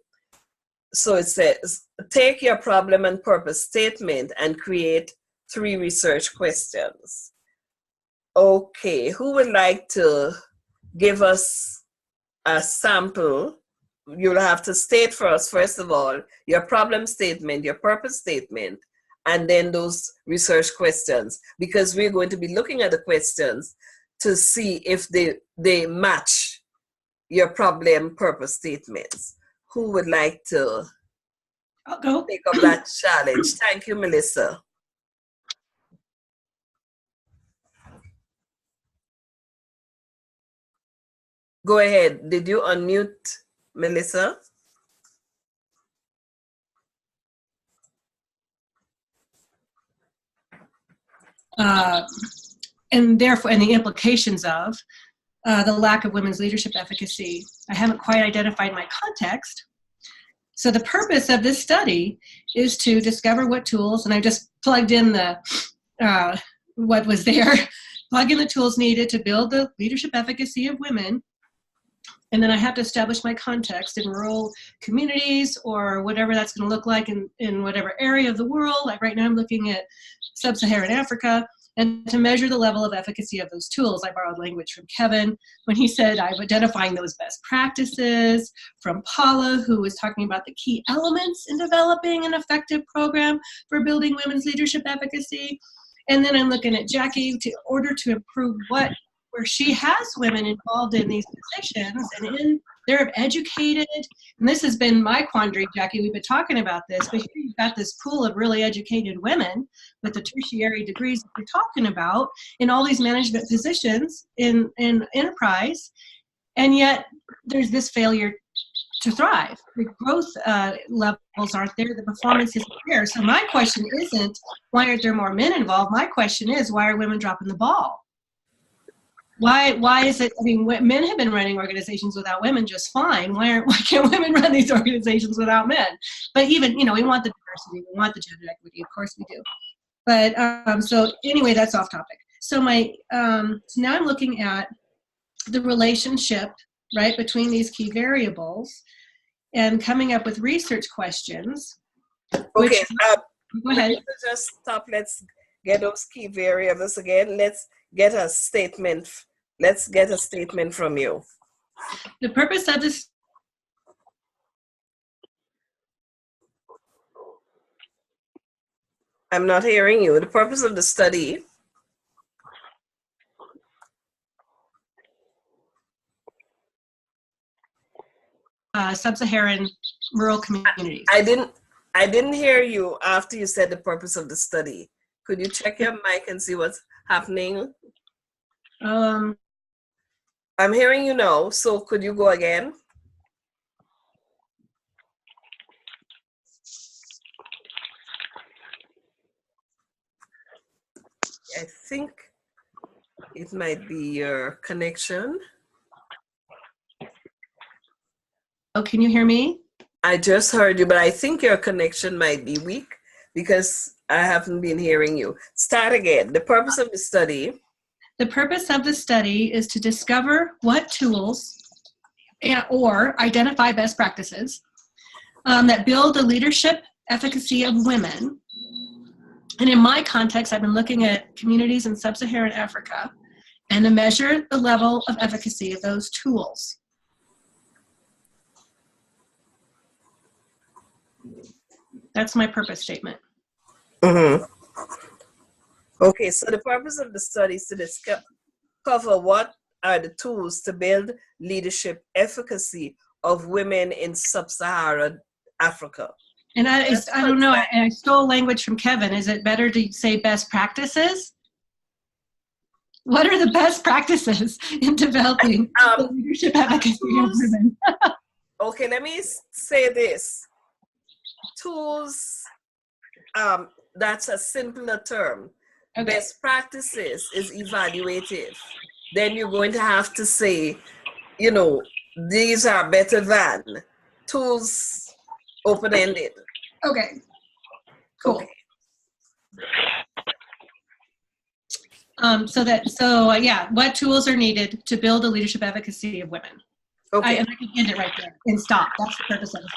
So it says, take your problem and purpose statement and create 3 research questions. Okay, who would like to give us a sample? You'll have to state for us, first of all, your problem statement, your purpose statement, and then those research questions, because we're going to be looking at the questions to see if they match your problem purpose statements. Who would like to I'll go. take up that challenge? Thank you, Melissa. Go ahead. Did you unmute, Melissa? And therefore, and the implications of the lack of women's leadership efficacy. I haven't quite identified my context. So the purpose of this study is to discover what tools, and I just plugged in the what was there, plug in the tools needed to build the leadership efficacy of women. And then I have to establish my context in rural communities or whatever that's going to look like in whatever area of the world. Like right now I'm looking at sub-Saharan Africa, and to measure the level of efficacy of those tools. I borrowed language from Kevin when he said I'm identifying those best practices, from Paula, who was talking about the key elements in developing an effective program for building women's leadership efficacy. And then I'm looking at Jackie in order to improve where she has women involved in these positions and they're educated. And this has been my quandary, Jackie. We've been talking about this, but here you've got this pool of really educated women with the tertiary degrees that we're talking about in all these management positions in enterprise. And yet there's this failure to thrive. The growth levels aren't there. The performance isn't there. So my question isn't, why aren't there more men involved? My question is, why are women dropping the ball? Why is it, I mean, men have been running organizations without women just fine. Why can't women run these organizations without men? But even, we want the diversity, we want the gender equity, of course we do. But, so anyway, that's off topic. So so now I'm looking at the relationship, right, between these key variables and coming up with research questions. Okay, go ahead. Just stop, let's get those key variables again. Let's get a statement. Let's get a statement from you. The purpose of this. I'm not hearing you. The purpose of the study. Sub-Saharan rural communities. I didn't hear you after you said the purpose of the study. Could you check your mic and see what's happening? I'm hearing you now, so could you go again? I think it might be your connection. Oh, can you hear me? I just heard you, but I think your connection might be weak because I haven't been hearing you. Start again. The purpose of the study. The purpose of the study is to discover what tools or identify best practices that build the leadership efficacy of women. And in my context, I've been looking at communities in sub-Saharan Africa and to measure the level of efficacy of those tools. That's my purpose statement. Mm-hmm. Okay, so the purpose of the study is to cover what are the tools to build leadership efficacy of women in sub-Saharan Africa. And I don't know, I stole language from Kevin. Is it better to say best practices? What are the best practices in developing leadership efficacy of women? Okay, let me say this. Tools, that's a simpler term. Okay. Best practices is evaluative. Then you're going to have to say, you know, these are better than. Tools, open-ended. Okay, cool. Okay. Yeah, what tools are needed to build a leadership efficacy of women? Okay. I can end it right there and stop. That's the purpose of it.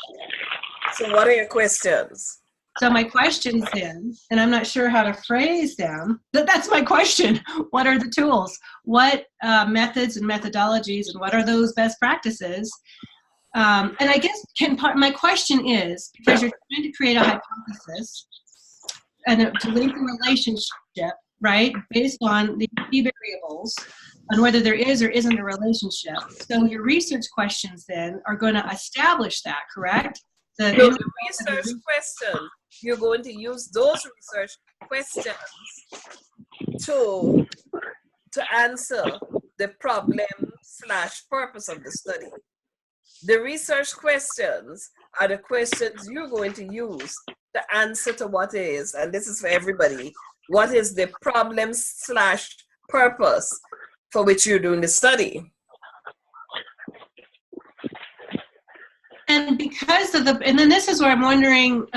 So what are your questions? So my questions then, and I'm not sure how to phrase them, but that's my question. What are the tools? What methods and methodologies, and what are those best practices? And I guess my question is, because you're trying to create a hypothesis and to link a relationship, right, based on the key variables on whether there is or isn't a relationship. So your research questions then are going to establish that, correct? The research question, you're going to use those research questions to answer the problem/purpose of the study. The research questions are the questions you're going to use to answer to what is, and this is for everybody, what is the problem/purpose for which you're doing the study. And because of and then this is where I'm wondering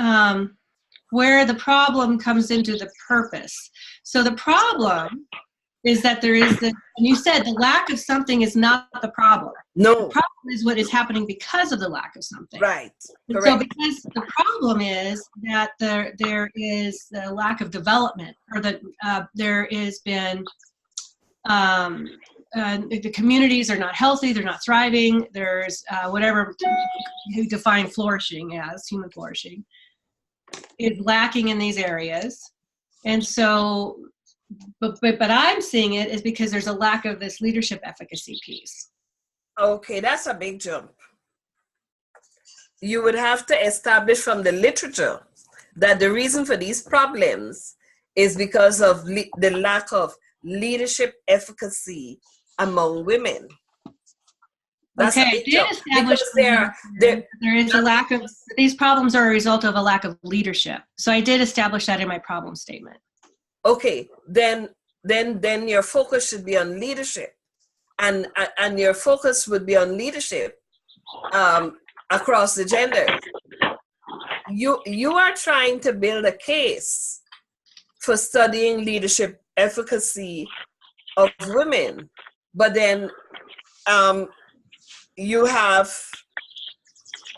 where the problem comes into the purpose. So the problem is that there is and you said the lack of something is not the problem. No. The problem is what is happening because of the lack of something. Right. So because the problem is that there is the lack of development, or that there has been the communities are not healthy, they're not thriving, there's whatever you define flourishing as, human flourishing, is lacking in these areas. And so, but I'm seeing it is because there's a lack of this leadership efficacy piece. Okay, that's a big jump. You would have to establish from the literature that the reason for these problems is because of the lack of leadership efficacy among women. That's okay, I did establish there is a lack of, these problems are a result of a lack of leadership. So I did establish that in my problem statement. Okay, then your focus should be on leadership, and your focus would be on leadership across the gender. You are trying to build a case for studying leadership efficacy of women, but then you have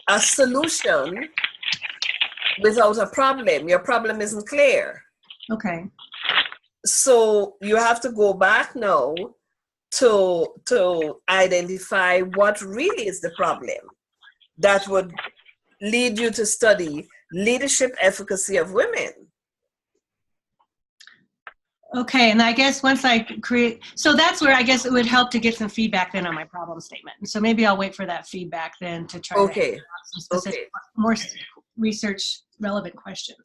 a solution without a problem. Your problem isn't clear. Okay. So you have to go back now to identify what really is the problem that would lead you to study leadership efficacy of women. Okay, and I guess once I create, so that's where I guess it would help to get some feedback then on my problem statement. And so maybe I'll wait for that feedback then to try to answer some specific, more research relevant questions.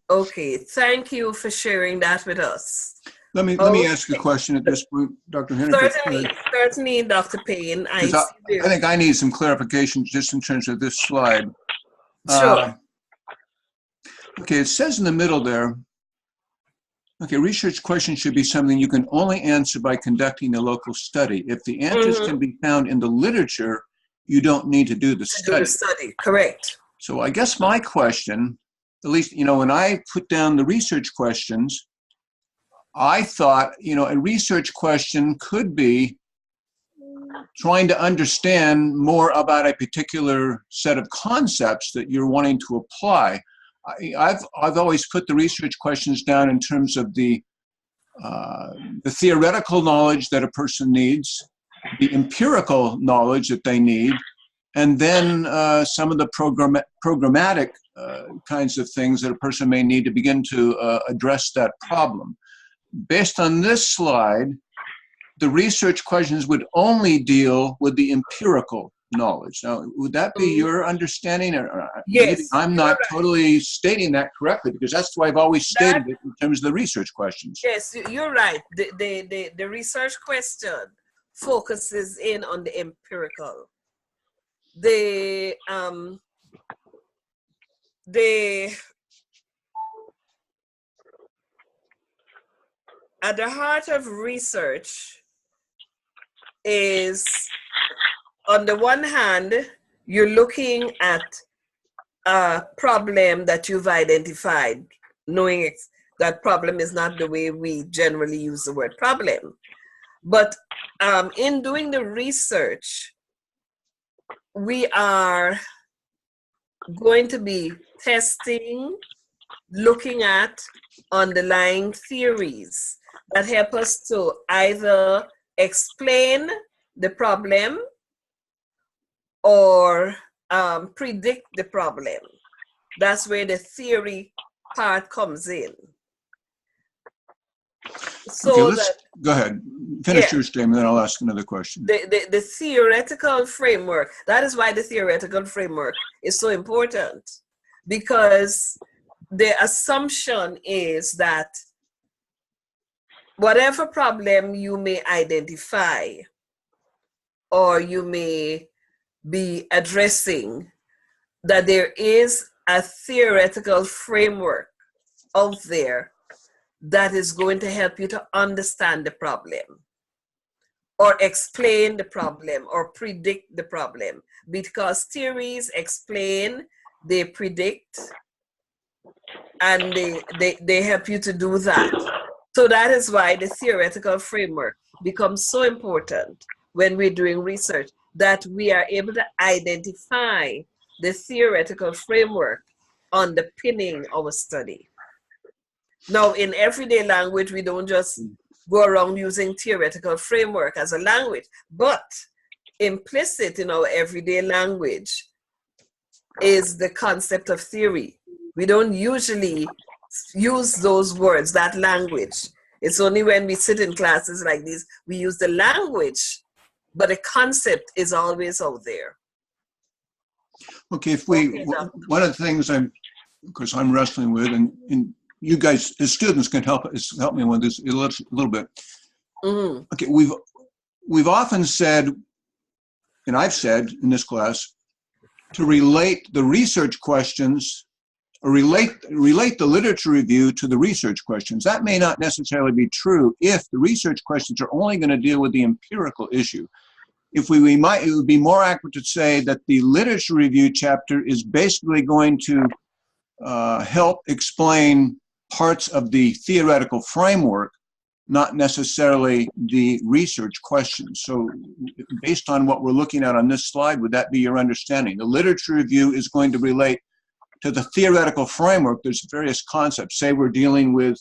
Okay, thank you for sharing that with us. Let me ask you a question at this point, Dr. Hennifer. Certainly, Dr. Payne. I think I need some clarification just in terms of this slide. Sure. Okay, it says in the middle there, okay, research questions should be something you can only answer by conducting a local study. If the answers can be found in the literature, you don't need to do the study. Correct. So I guess my question, at least, when I put down the research questions, I thought, a research question could be trying to understand more about a particular set of concepts that you're wanting to apply. I've always put the research questions down in terms of the the theoretical knowledge that a person needs, the empirical knowledge that they need, and then some of the programmatic kinds of things that a person may need to begin to address that problem. Based on this slide, the research questions would only deal with the empirical knowledge. Now, would that be your understanding? Or Yes. maybe I'm not Right. totally stating that correctly, because that's the way I've always stated it in terms of the research questions. Yes, you're right. The research question focuses in on the empirical. At the heart of research is, on the one hand, you're looking at a problem that you've identified, knowing that problem is not the way we generally use the word problem. But in doing the research, we are going to be testing, looking at underlying theories that help us to either explain the problem or predict the problem. That's where the theory part comes in. So Okay, go ahead. Finish your statement, then I'll ask another question. The theoretical framework, that is why the theoretical framework is so important, because the assumption is that whatever problem you may identify or you may be addressing, that there is a theoretical framework out there that is going to help you to understand the problem or explain the problem or predict the problem, because theories explain, they predict, and they help you to do that. So that is why the theoretical framework becomes so important when we're doing research, that we are able to identify the theoretical framework underpinning our study. Now, in everyday language, we don't just go around using theoretical framework as a language, but implicit in our everyday language is the concept of theory. We don't usually use those words, that language. It's only when we sit in classes like this, we use the language, but the concept is always out there. Okay, one of the things I'm wrestling with, and you guys as students can help me with this a little bit. Mm-hmm. Okay, we've often said, and I've said in this class, to relate the research questions, or relate the literature review to the research questions. That may not necessarily be true if the research questions are only going to deal with the empirical issue. If it would be more accurate to say that the literature review chapter is basically going to help explain parts of the theoretical framework, not necessarily the research questions. So based on what we're looking at on this slide, would that be your understanding? The literature review is going to relate to the theoretical framework. There's various concepts. Say we're dealing with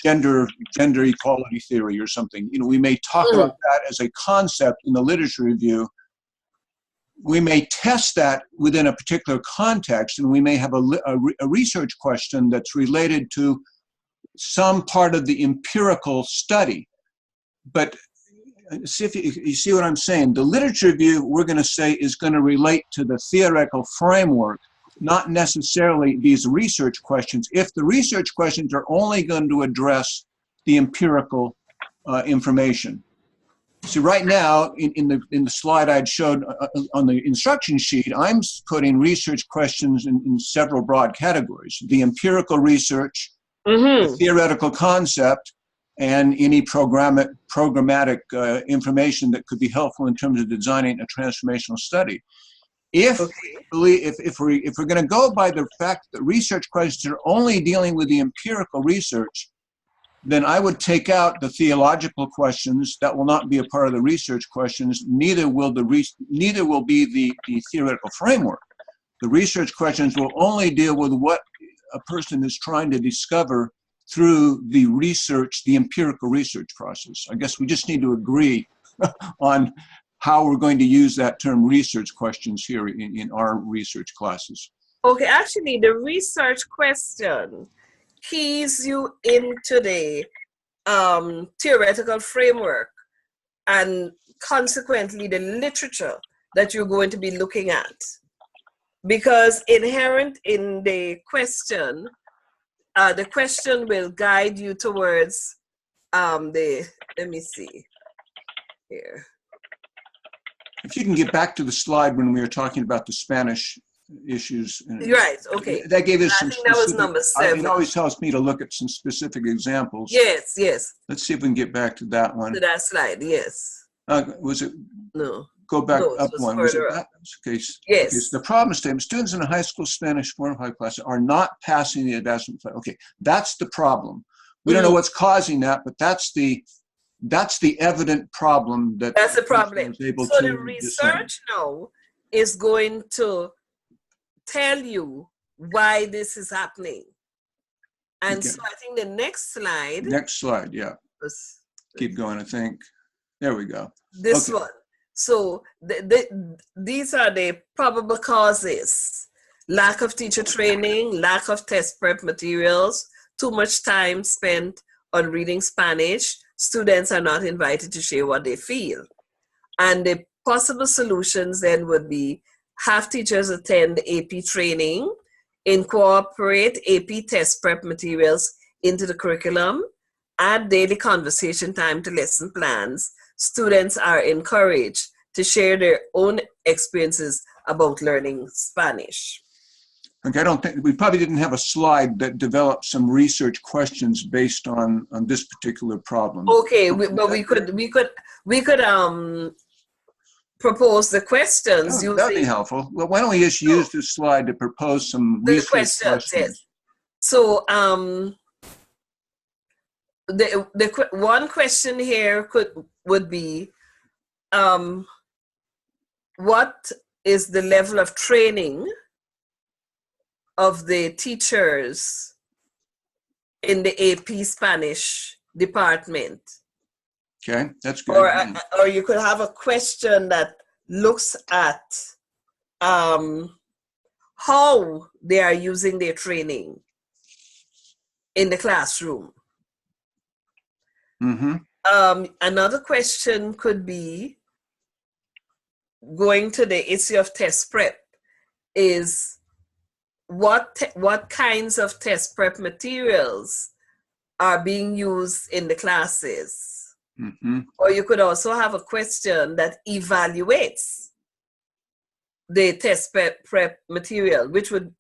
gender equality theory or something. We may talk about that as a concept in the literature review. We may test that within a particular context, and we may have a research question that's related to some part of the empirical study. But see if you see what I'm saying. The literature review, we're going to say, is going to relate to the theoretical framework, not necessarily these research questions. If the research questions are only going to address the empirical information. See, right now, in the slide I'd showed on the instruction sheet, I'm putting research questions in several broad categories. The empirical research, the theoretical concept, and any programmatic information that could be helpful in terms of designing a transformational study. If we're going to go by the fact that research questions are only dealing with the empirical research, then I would take out the theological questions. That will not be a part of the research questions. Neither will be the theoretical framework. The research questions will only deal with what a person is trying to discover through the research, the empirical research process. I guess we just need to agree on how we're going to use that term research questions here in our research classes. Okay, actually, the research question keys you into the theoretical framework and consequently the literature that you're going to be looking at. Because inherent in the question will guide you towards let me see here. If you can get back to the slide when we were talking about the Spanish issues. Right, okay. That gave us I some think that was number 7. It always helps me to look at some specific examples. Yes, yes. Let's see if we can get back to that one. To that slide, yes. Was it? No. Go back No, it up was one. Was it further that? up. Okay. Yes. Okay, so the problem statement: students in a high school Spanish 4 and 5 class are not passing the advancement. Okay, that's the problem. We don't know what's causing that, but that's the evident problem that. That's the problem. Was able So to the research now is going to tell you why this is happening. And Okay. so I think the next slide. Next slide, yeah. Was, Keep going, I think. There we go. This Okay. one. So these are the probable causes: lack of teacher training, lack of test prep materials, too much time spent on reading Spanish. Students are not invited to share what they feel. And the possible solutions then would be have teachers attend AP training, incorporate AP test prep materials into the curriculum, add daily conversation time to lesson plans. Students are encouraged to share their own experiences about learning Spanish. Okay, I don't think we probably didn't have a slide that developed some research questions based on this particular problem. Okay, but we could propose the questions using That'd be helpful. Well, why don't we just use this slide to propose some the research questions? questions? Yes. So the one question here would be what is the level of training of the teachers in the AP Spanish department? Okay, that's good. Or you could have a question that looks at how they are using their training in the classroom. Mm-hmm. Another question could be, going to the issue of test prep, is what kinds of test prep materials are being used in the classes? Mm-hmm. Or you could also have a question that evaluates the test prep material, which would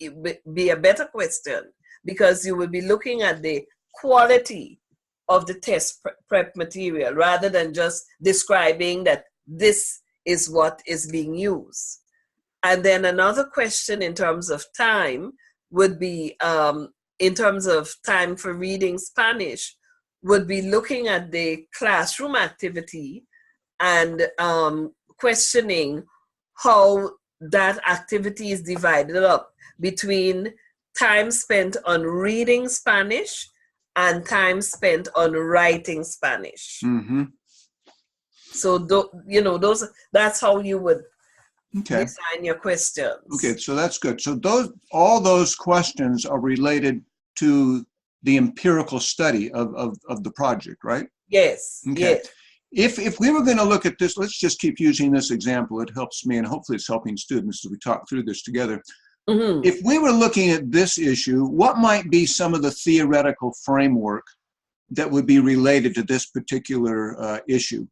be a better question, because you would be looking at the quality of the test prep material rather than just describing that this is what is being used. And then another question in terms of time would be, in terms of time for reading Spanish, would be looking at the classroom activity and questioning how that activity is divided up between time spent on reading Spanish and time spent on writing Spanish. Mm-hmm. So, that's how you would design your questions. Okay, so that's good. So all those questions are related to the empirical study of the project, right? Yes. Okay. Yes. If we were going to look at this, let's just keep using this example. It helps me, and hopefully it's helping students as we talk through this together. Mm-hmm. If we were looking at this issue, what might be some of the theoretical framework that would be related to this particular issue?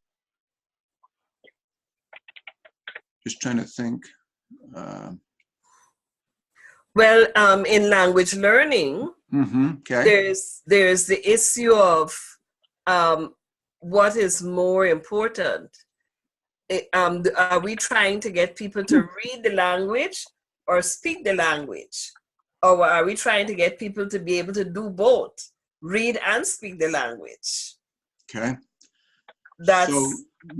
Just trying to think. Well, in language learning, okay. there's the issue of what is more important. Are we trying to get people to read the language or speak the language? Or are we trying to get people to be able to do both, read and speak the language? Okay. That's, so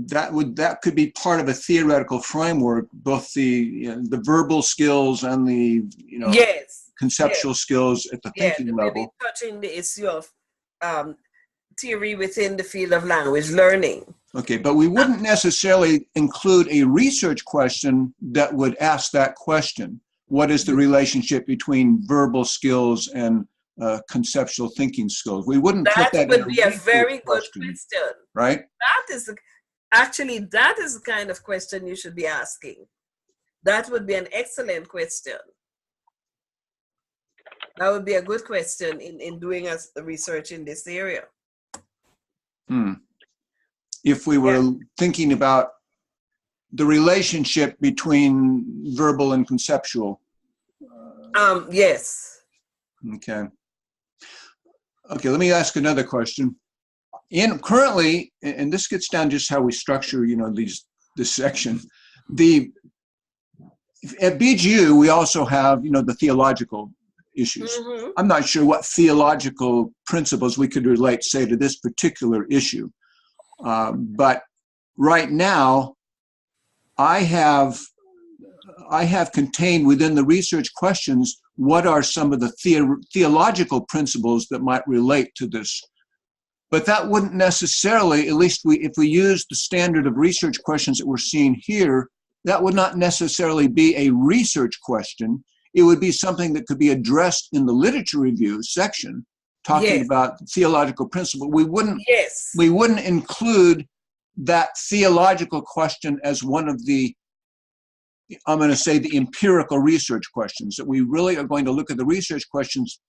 that could be part of a theoretical framework, both the verbal skills and the yes, conceptual skills at the thinking we'll level. be touching the issue of theory within the field of language learning. Okay, but we wouldn't necessarily include a research question that would ask that question. What is the relationship between verbal skills and conceptual thinking skills? We wouldn't put that would in be a research very good question, question. right? That is actually that is the kind of question you should be asking. That would be an excellent question. That would be a good question in doing research in this area. If we were thinking about the relationship between verbal and conceptual. Yes. Okay. Okay, let me ask another question. Currently, and this gets down just how we structure, this section. At BGU, we also have, the theological issues. Mm-hmm. I'm not sure what theological principles we could relate, say, to this particular issue. But right now, I have contained within the research questions what are some of the theological principles that might relate to this. But that wouldn't necessarily, at least if we use the standard of research questions that we're seeing here, that would not necessarily be a research question. It would be something that could be addressed in the literature review section, talking about theological principle. We wouldn't include that theological question as one of the, I'm going to say, the empirical research questions, that we really are going to look at the research questions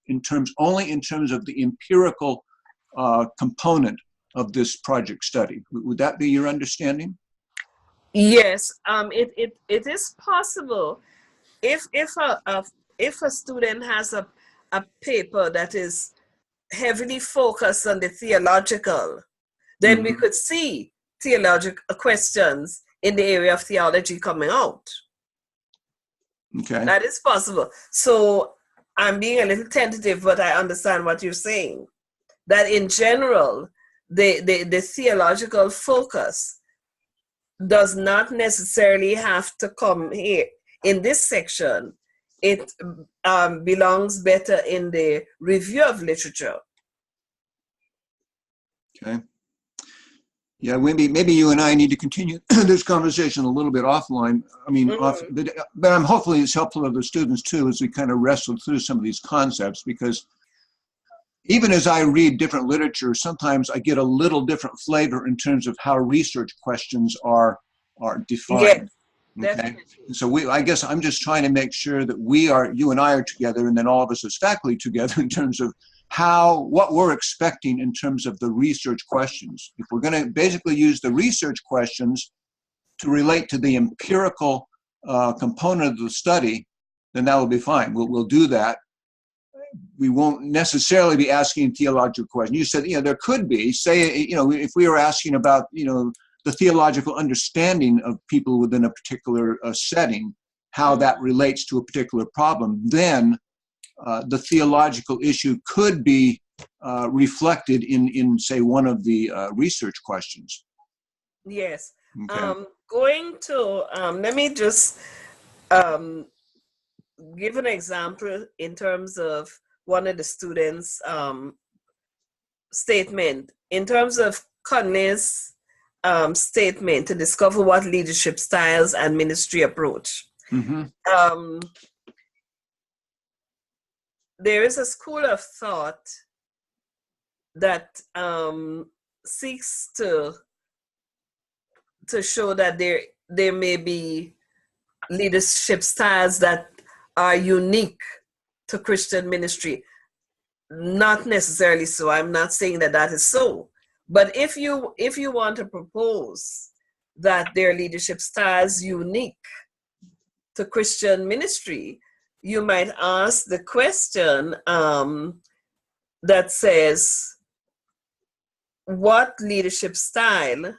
only in terms of the empirical component of this project study. Would that be your understanding? Yes, it is possible if a student has a paper that is heavily focused on the theological, then we could see theological questions in the area of theology coming out. Okay. That is possible. So I'm being a little tentative, but I understand what you're saying. That in general, the theological focus does not necessarily have to come here in this section. It belongs better in the review of literature. Okay. Yeah, maybe you and I need to continue this conversation a little bit offline. I mean, but I'm hopefully it's helpful to the students too as we kind of wrestle through some of these concepts, because even as I read different literature, sometimes I get a little different flavor in terms of how research questions are defined. Yes, okay. So I guess I'm just trying to make sure that you and I are together, and then all of us as faculty together in terms of what we're expecting in terms of the research questions. If we're going to basically use the research questions to relate to the empirical component of the study, then that will be fine. We'll do that. We won't necessarily be asking theological questions. You said, there could be, say, if we were asking about, the theological understanding of people within a particular setting, how that relates to a particular problem, then the theological issue could be reflected in, say, one of the research questions. Yes. Okay. Going to, let me just give an example in terms of one of the students' statement. In terms of Conley's statement to discover what leadership styles and ministry approach. There is a school of thought that seeks to show that there may be leadership styles that are unique to Christian ministry. Not necessarily so. I'm not saying that is so. But if you want to propose that their leadership styles unique to Christian ministry, you might ask the question that says, what leadership style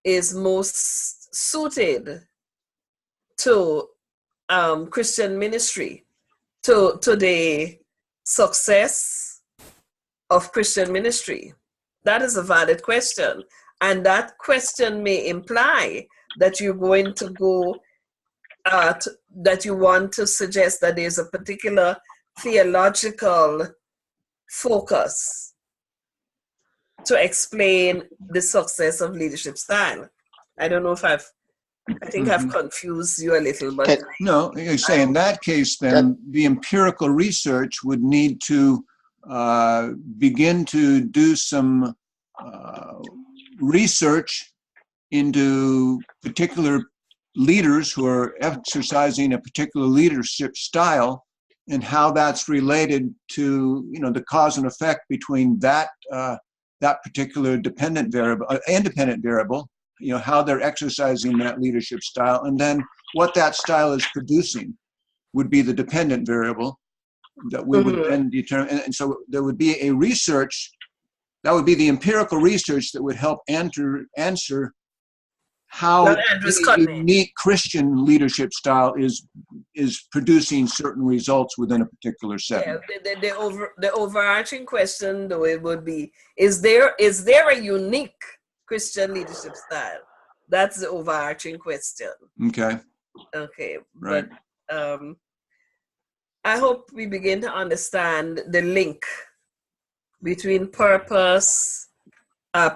is most suited to Christian ministry, to the success of Christian ministry? That is a valid question. And that question may imply that you're going to go, that you want to suggest that there's a particular theological focus to explain the success of leadership style. I don't know if I think I've confused you a little, but no, you say in that case, then the empirical research would need to begin to do some research into particular leaders who are exercising a particular leadership style and how that's related to, the cause and effect between that particular independent variable, how they're exercising that leadership style, and then what that style is producing would be the dependent variable that we would then determine. And so there would be a research, that would be the empirical research that would help answer how the unique Christian leadership style is producing certain results within a particular setting. Yeah, the overarching question, though, it would be: is there a unique Christian leadership style? That's the overarching question. Okay. Okay. Right. But I hope we begin to understand the link between purpose,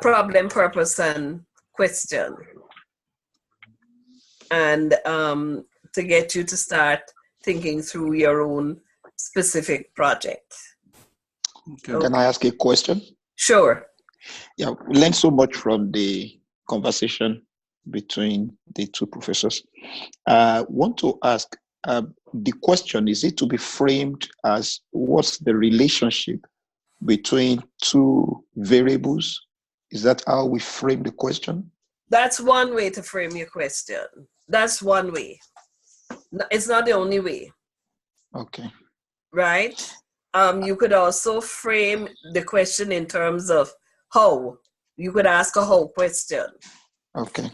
problem, purpose, and question. And to get you to start thinking through your own specific project. Okay. Can I ask a question? Sure. Yeah, we learned so much from the conversation between the two professors. I want to ask, the question, is it to be framed as what's the relationship between two variables? Is that how we frame the question? That's one way to frame your question. That's one way. It's not the only way. Okay. Right? You could also frame the question in terms of how. You could ask a how question. Okay.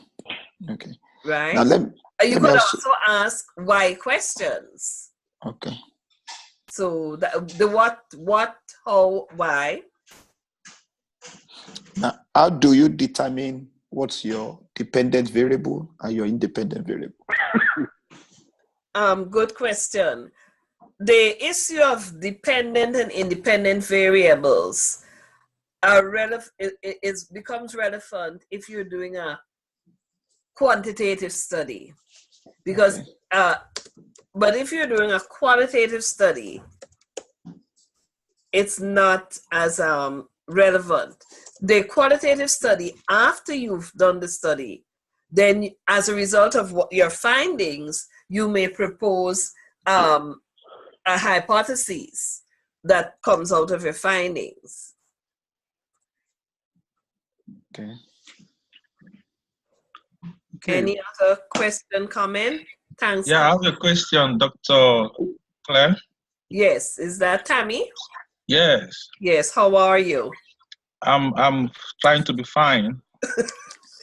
Okay. Right? Now you could also ask why questions. Okay. So the what, how, why. Now, how do you determine what's your dependent variable and your independent variable? Good question. The issue of dependent and independent variables becomes relevant if you're doing a quantitative study, because but if you're doing a qualitative study, it's not as relevant. The qualitative study, after you've done the study, then as a result of your findings, you may propose a hypothesis that comes out of your findings. Okay. Any other question, comment? Thanks. Yeah, I have a question, Dr. Claire. Yes, is that Tammy? Yes. Yes, how are you? I'm trying to be fine.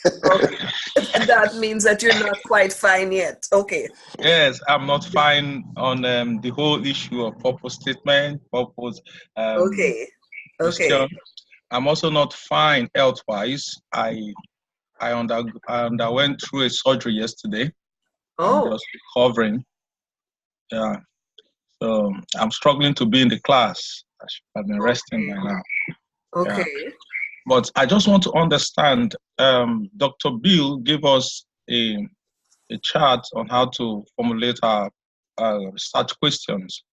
Okay. That means that you're not quite fine yet. Okay. Yes, I'm not fine on the whole issue of purpose statement, purpose. Okay. Question. I'm also not fine health-wise. I underwent through a surgery yesterday. Oh. I'm just recovering. Yeah. So I'm struggling to be in the class. I've been resting by now. Okay. Yeah. But I just want to understand, Dr. Bill gave us a chart on how to formulate our research questions.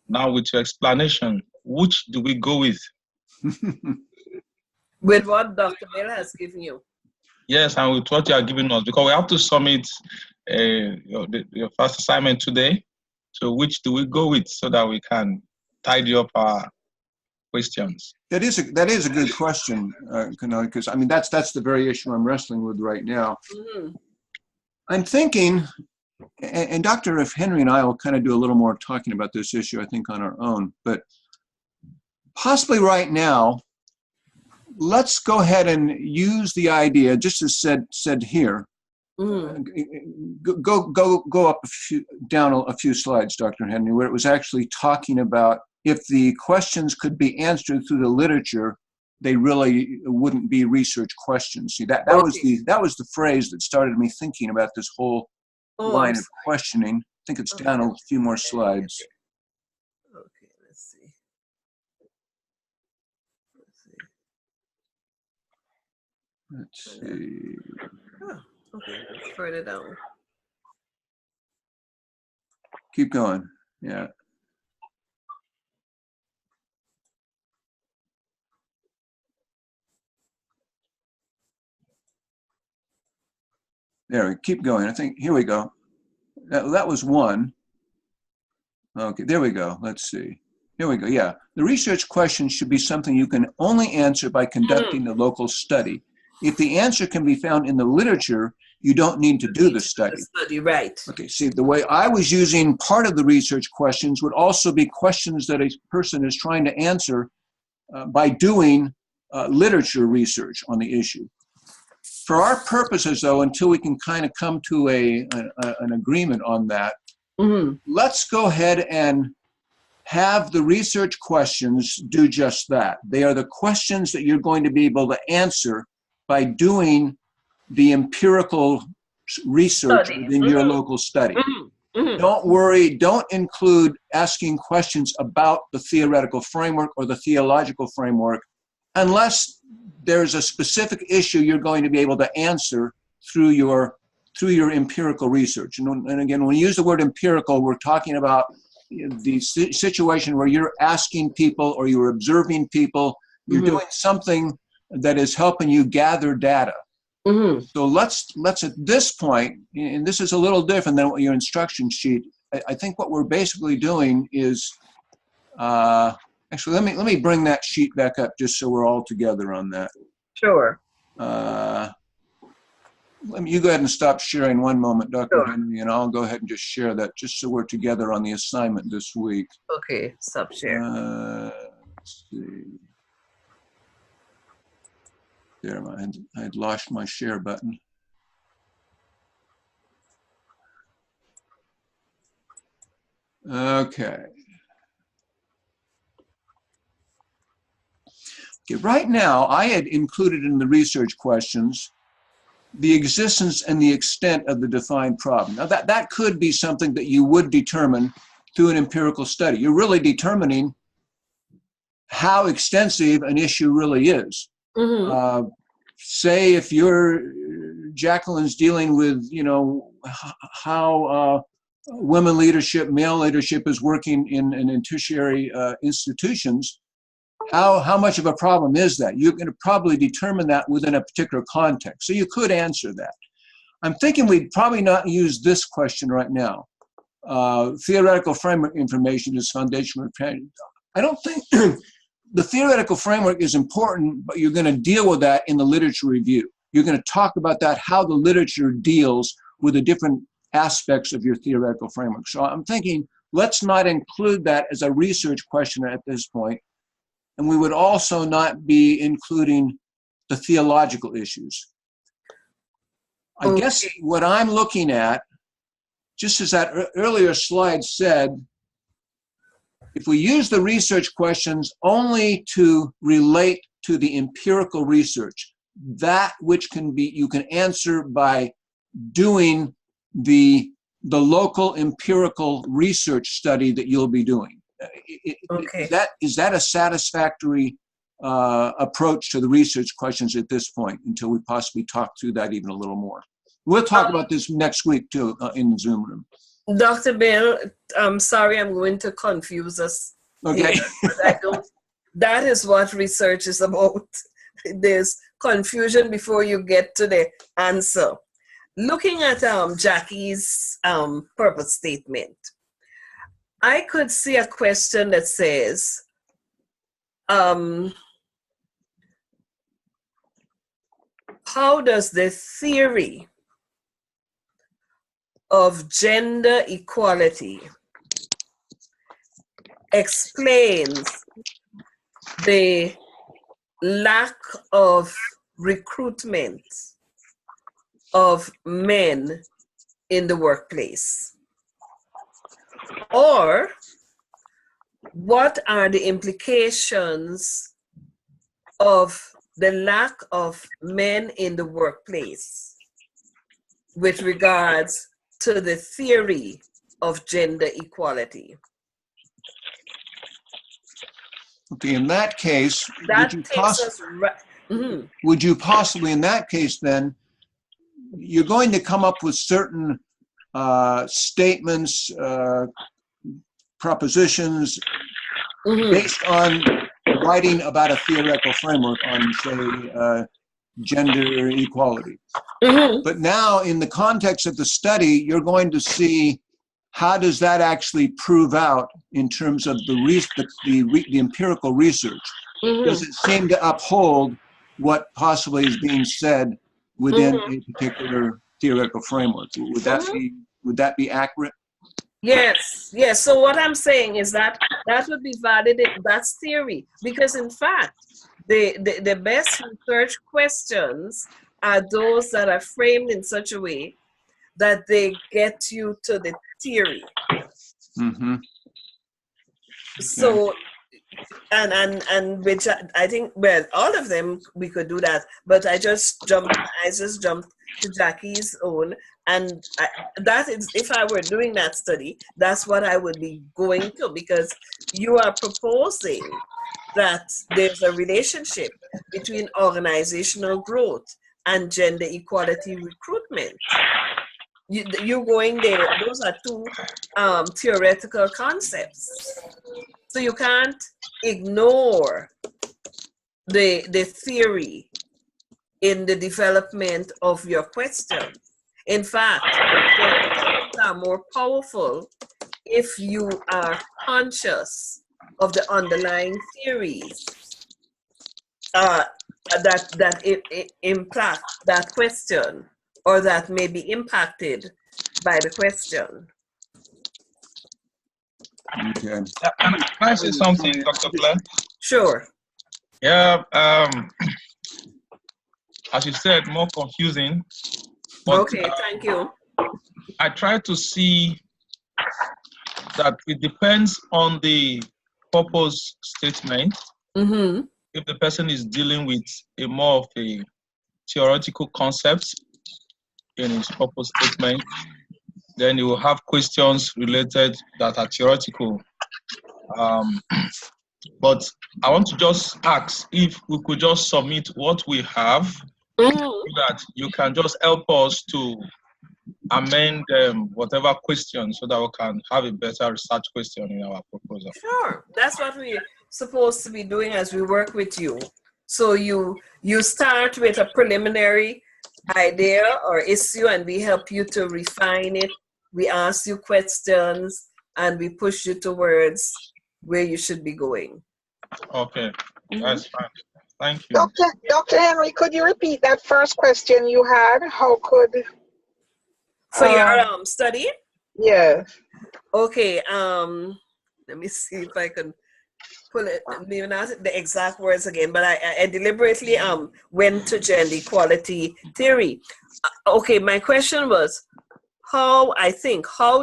Now with your explanation, which do we go with? With what Dr. Bill has given you? Yes, and with what you are giving us, because we have to submit your first assignment today. So which do we go with so that we can tidy up our questions? That is a good question, because I mean that's the very issue I'm wrestling with right now. Mm-hmm. I'm thinking, and Dr. F. Henry and I will kind of do a little more talking about this issue, I think, on our own, but possibly right now, let's go ahead and use the idea, just as said here. Go up down a few slides, Dr. Henry, where it was actually talking about if the questions could be answered through the literature, they really wouldn't be research questions. See, that was the phrase that started me thinking about this whole line of questioning. I think it's down a few more slides. Okay, let's see. Let's see. Oh, okay, it's further down. Keep going. Yeah. There, we keep going. I think, here we go. That was one. Okay, there we go. Let's see. Here we go. Yeah. The research question should be something you can only answer by conducting a local study. If the answer can be found in the literature, you don't need to do the study. Right. Okay, see, the way I was using part of the research questions would also be questions that a person is trying to answer by doing literature research on the issue. For our purposes, though, until we can kind of come to an agreement on that, let's go ahead and have the research questions do just that. They are the questions that you're going to be able to answer by doing the empirical research within your local study. Don't worry, don't include asking questions about the theoretical framework or the theological framework unless there's a specific issue you're going to be able to answer through your empirical research. And again, when we use the word empirical, we're talking about the situation where you're asking people or you're observing people, you're doing something that is helping you gather data. So let's at this point, and this is a little different than your instruction sheet, I think what we're basically doing is, actually, let me bring that sheet back up just so we're all together on that. Sure. You go ahead and stop sharing one moment, Dr. Henry, and I'll go ahead and just share that just so we're together on the assignment this week. Okay, stop share. Let's see. There, I had lost my share button. Okay. Okay, right now, I had included in the research questions the existence and the extent of the defined problem. Now, that could be something that you would determine through an empirical study. You're really determining how extensive an issue really is. Say if Jacqueline's dealing with, how women leadership, male leadership is working in tertiary institutions, how much of a problem is that? You're going to probably determine that within a particular context. So you could answer that. I'm thinking we'd probably not use this question right now. Theoretical framework information is foundational. I don't think the theoretical framework is important, but you're going to deal with that in the literature review. You're going to talk about that, how the literature deals with the different aspects of your theoretical framework. So I'm thinking, let's not include that as a research question at this point. And we would also not be including the theological issues. I guess what I'm looking at, just as that earlier slide said, if we use the research questions only to relate to the empirical research, that which you can answer by doing the local empirical research study that you'll be doing. Is that a satisfactory approach to the research questions at this point until we possibly talk through that even a little more? We'll talk about this next week too in the Zoom room. Dr. Bill, I'm sorry I'm going to confuse us. Okay. That is what research is about. There's confusion before you get to the answer. Looking at Jackie's purpose statement, I could see a question that says, how does the theory of gender equality explains the lack of recruitment of men in the workplace? Or what are the implications of the lack of men in the workplace with regards to the theory of gender equality? Okay, in that case, that takes us Mm-hmm. would you possibly, in that case, then, you're going to come up with certain statements, propositions, Mm-hmm. based on writing about a theoretical framework on, say, gender equality. Mm-hmm. But now, in the context of the study, you're going to see how does that actually prove out in terms of the empirical research. Mm-hmm. Does it seem to uphold what possibly is being said within a particular theoretical framework? Would that be accurate? Yes, yes. So what I'm saying is that would be validated. That's theory, because in fact, the best research questions are those that are framed in such a way that they get you to the theory. Mm-hmm. So, and which I think, well, all of them we could do that, but I just jumped to Jackie's own, and that is, if I were doing that study, that's what I would be going to, because you are proposing that there's a relationship between organizational growth and gender equality recruitment. You're going there. Those are two theoretical concepts. So you can't ignore the theory in the development of your question. In fact, your questions are more powerful if you are conscious of the underlying theories that impact that question, or that may be impacted by the question. Okay. Can I say something, Dr. Glenn? Sure. Yeah, as you said, more confusing. But, okay, thank you. I try to see that it depends on the purpose statement. Mm-hmm. If the person is dealing with a more of a theoretical concept in his purpose statement, then you will have questions related that are theoretical. But I want to just ask if we could just submit what we have, Mm-hmm. so that you can just help us to amend whatever question, so that we can have a better research question in our proposal. Sure, that's what we're supposed to be doing as we work with you. So you start with a preliminary idea or issue, and we help you to refine it. We ask you questions, and we push you towards where you should be going. Okay, that's fine. Thank you. Dr. Henry, could you repeat that first question you had? How could... For your study? Yeah. Okay, let me see if I can pull it, maybe not the exact words again, but I deliberately went to gender equality theory. Okay, my question was, how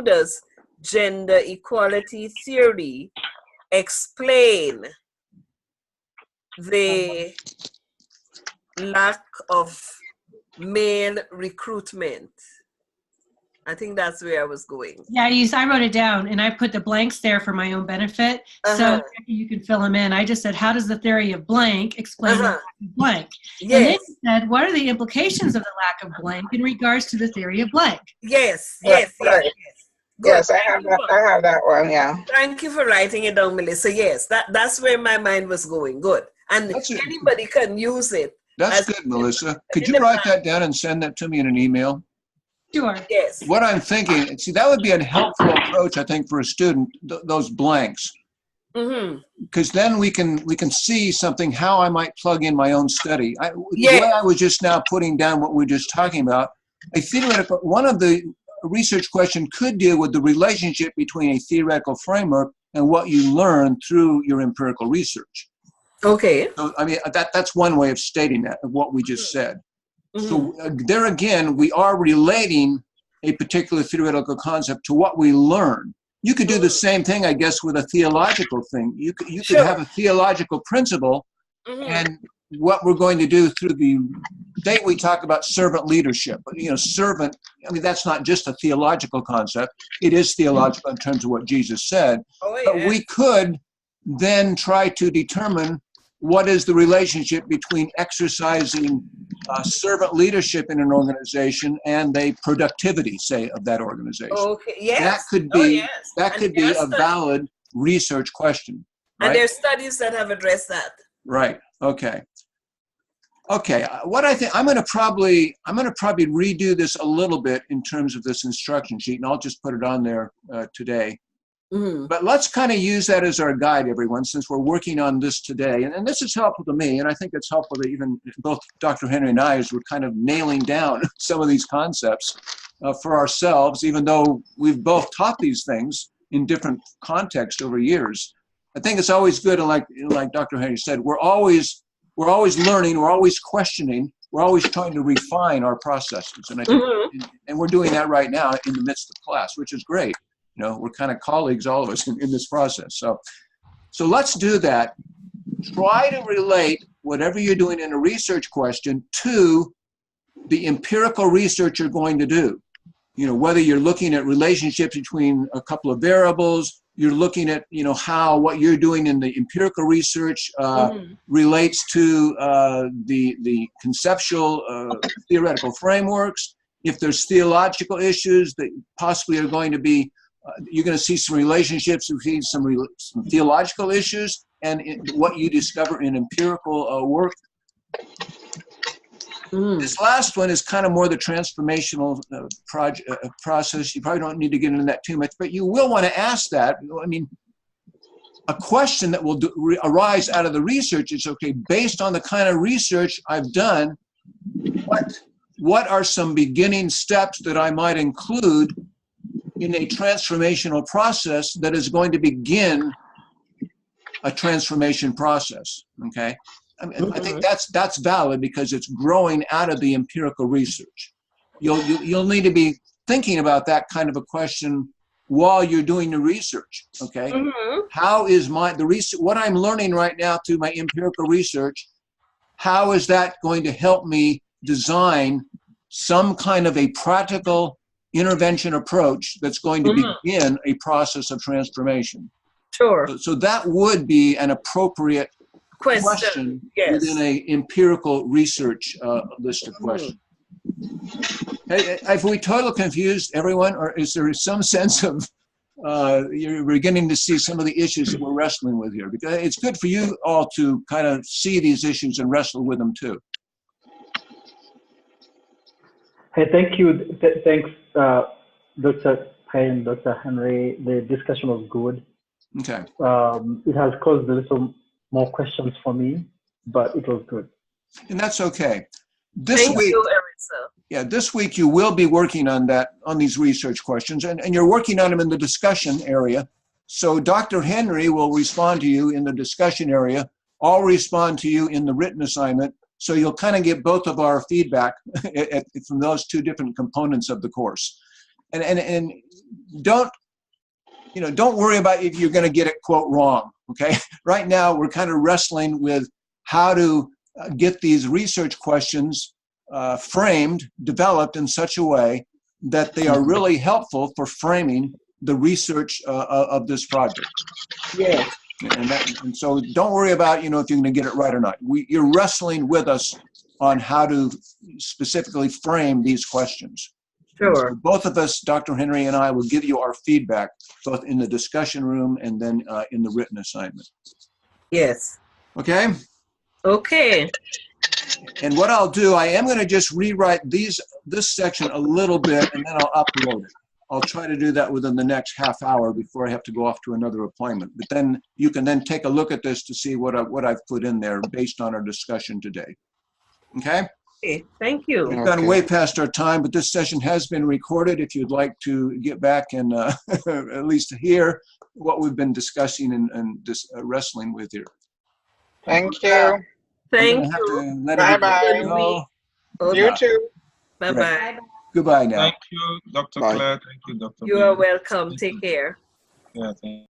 does gender equality theory explain the lack of male recruitment? I think that's where I was going. Yeah, I wrote it down, and I put the blanks there for my own benefit, so you can fill them in. I just said, how does the theory of blank explain the lack of blank? Yes. And then you said, what are the implications of the lack of blank in regards to the theory of blank? Yes. Right. Good. Yes, I have that one, yeah. Thank you for writing it down, Melissa. Yes, that's where my mind was going. Good. And anybody can use it. That's good, Melissa. Could you write that down and send that to me in an email? Sure. Yes. What I'm thinking, see, that would be a helpful approach, I think, for a student, those blanks. Mm-hmm. Because then we can see something, how I might plug in my own study. The way I was just now putting down what we were just talking about, a theoretical, one of the research question could deal with the relationship between a theoretical framework and what you learn through your empirical research. Okay. So, I mean, that's one way of stating that, of what we just said. Mm-hmm. So there again, we are relating a particular theoretical concept to what we learn. You could do the same thing, I guess, with a theological thing. You could have a theological principle, and what we're going to do through the day we talk about servant leadership. Servant, I mean, that's not just a theological concept. It is theological in terms of what Jesus said. But we could then try to determine what is the relationship between exercising servant leadership in an organization and the productivity, say, of that organization. Okay. Yes. That could be a valid research question. Right? And there's studies that have addressed that. Right. Okay. Okay. What I think I'm going to probably redo this a little bit in terms of this instruction sheet, and I'll just put it on there today. Mm-hmm. But let's kind of use that as our guide, everyone, since we're working on this today. And this is helpful to me, and I think it's helpful to even both Dr. Henry and I as we're kind of nailing down some of these concepts for ourselves, even though we've both taught these things in different contexts over years. I think it's always good, and like Dr. Henry said, we're always learning, we're always questioning, we're always trying to refine our processes. And I think, and we're doing that right now in the midst of class, which is great. You know, we're kind of colleagues, all of us, in this process. So let's do that. Try to relate whatever you're doing in a research question to the empirical research you're going to do. You know, whether you're looking at relationships between a couple of variables, you're looking at, you know, how what you're doing in the empirical research relates to the conceptual theoretical frameworks. If there's theological issues that possibly are going to be, you're going to see some relationships between some theological issues and what you discover in empirical work. This last one is kind of more the transformational process. You probably don't need to get into that too much, but you will want to ask that. I mean, a question that will arise out of the research is, okay, based on the kind of research I've done, what are some beginning steps that I might include in a transformational process that is going to begin a transformation process, okay? I think that's valid because it's growing out of the empirical research. You'll need to be thinking about that kind of a question while you're doing the research, okay? How is what I'm learning right now through my empirical research, how is that going to help me design some kind of a practical intervention approach that's going to begin a process of transformation? Sure. So that would be an appropriate question within an empirical research list of questions. Hey, have we totally confused everyone, or is there some sense of you're beginning to see some of the issues that we're wrestling with here? Because it's good for you all to kind of see these issues and wrestle with them too. Hey, thank you. Thanks, Dr. Payne, Dr. Henry. The discussion was good. Okay. It has caused a little more questions for me, but it was good. And that's okay. This Thank week, you, Erisa. Yeah, this week you will be working on these research questions, and you're working on them in the discussion area. So Dr. Henry will respond to you in the discussion area. I'll respond to you in the written assignment. So you'll kind of get both of our feedback from those two different components of the course. And don't worry about if you're going to get it, quote, wrong, okay? Right now, we're kind of wrestling with how to get these research questions framed, developed in such a way that they are really helpful for framing the research of this project. Yes. And so don't worry about, if you're going to get it right or not. You're wrestling with us on how to specifically frame these questions. Sure. So both of us, Dr. Henry and I, will give you our feedback, both in the discussion room and then in the written assignment. Yes. Okay? Okay. And what I'll do, I am going to just rewrite this section a little bit, and then I'll upload it. I'll try to do that within the next half hour before I have to go off to another appointment. But then you can then take a look at this to see what I've put in there based on our discussion today. Okay? Okay, thank you. We've gone way past our time, but this session has been recorded if you'd like to get back and at least hear what we've been discussing and just wrestling with here. Thank you. Thank you. Bye-bye. You too. Bye-bye. Goodbye now. Thank you, Dr. Claire. Thank you, Dr. You are welcome. Take care. Yeah, thank you.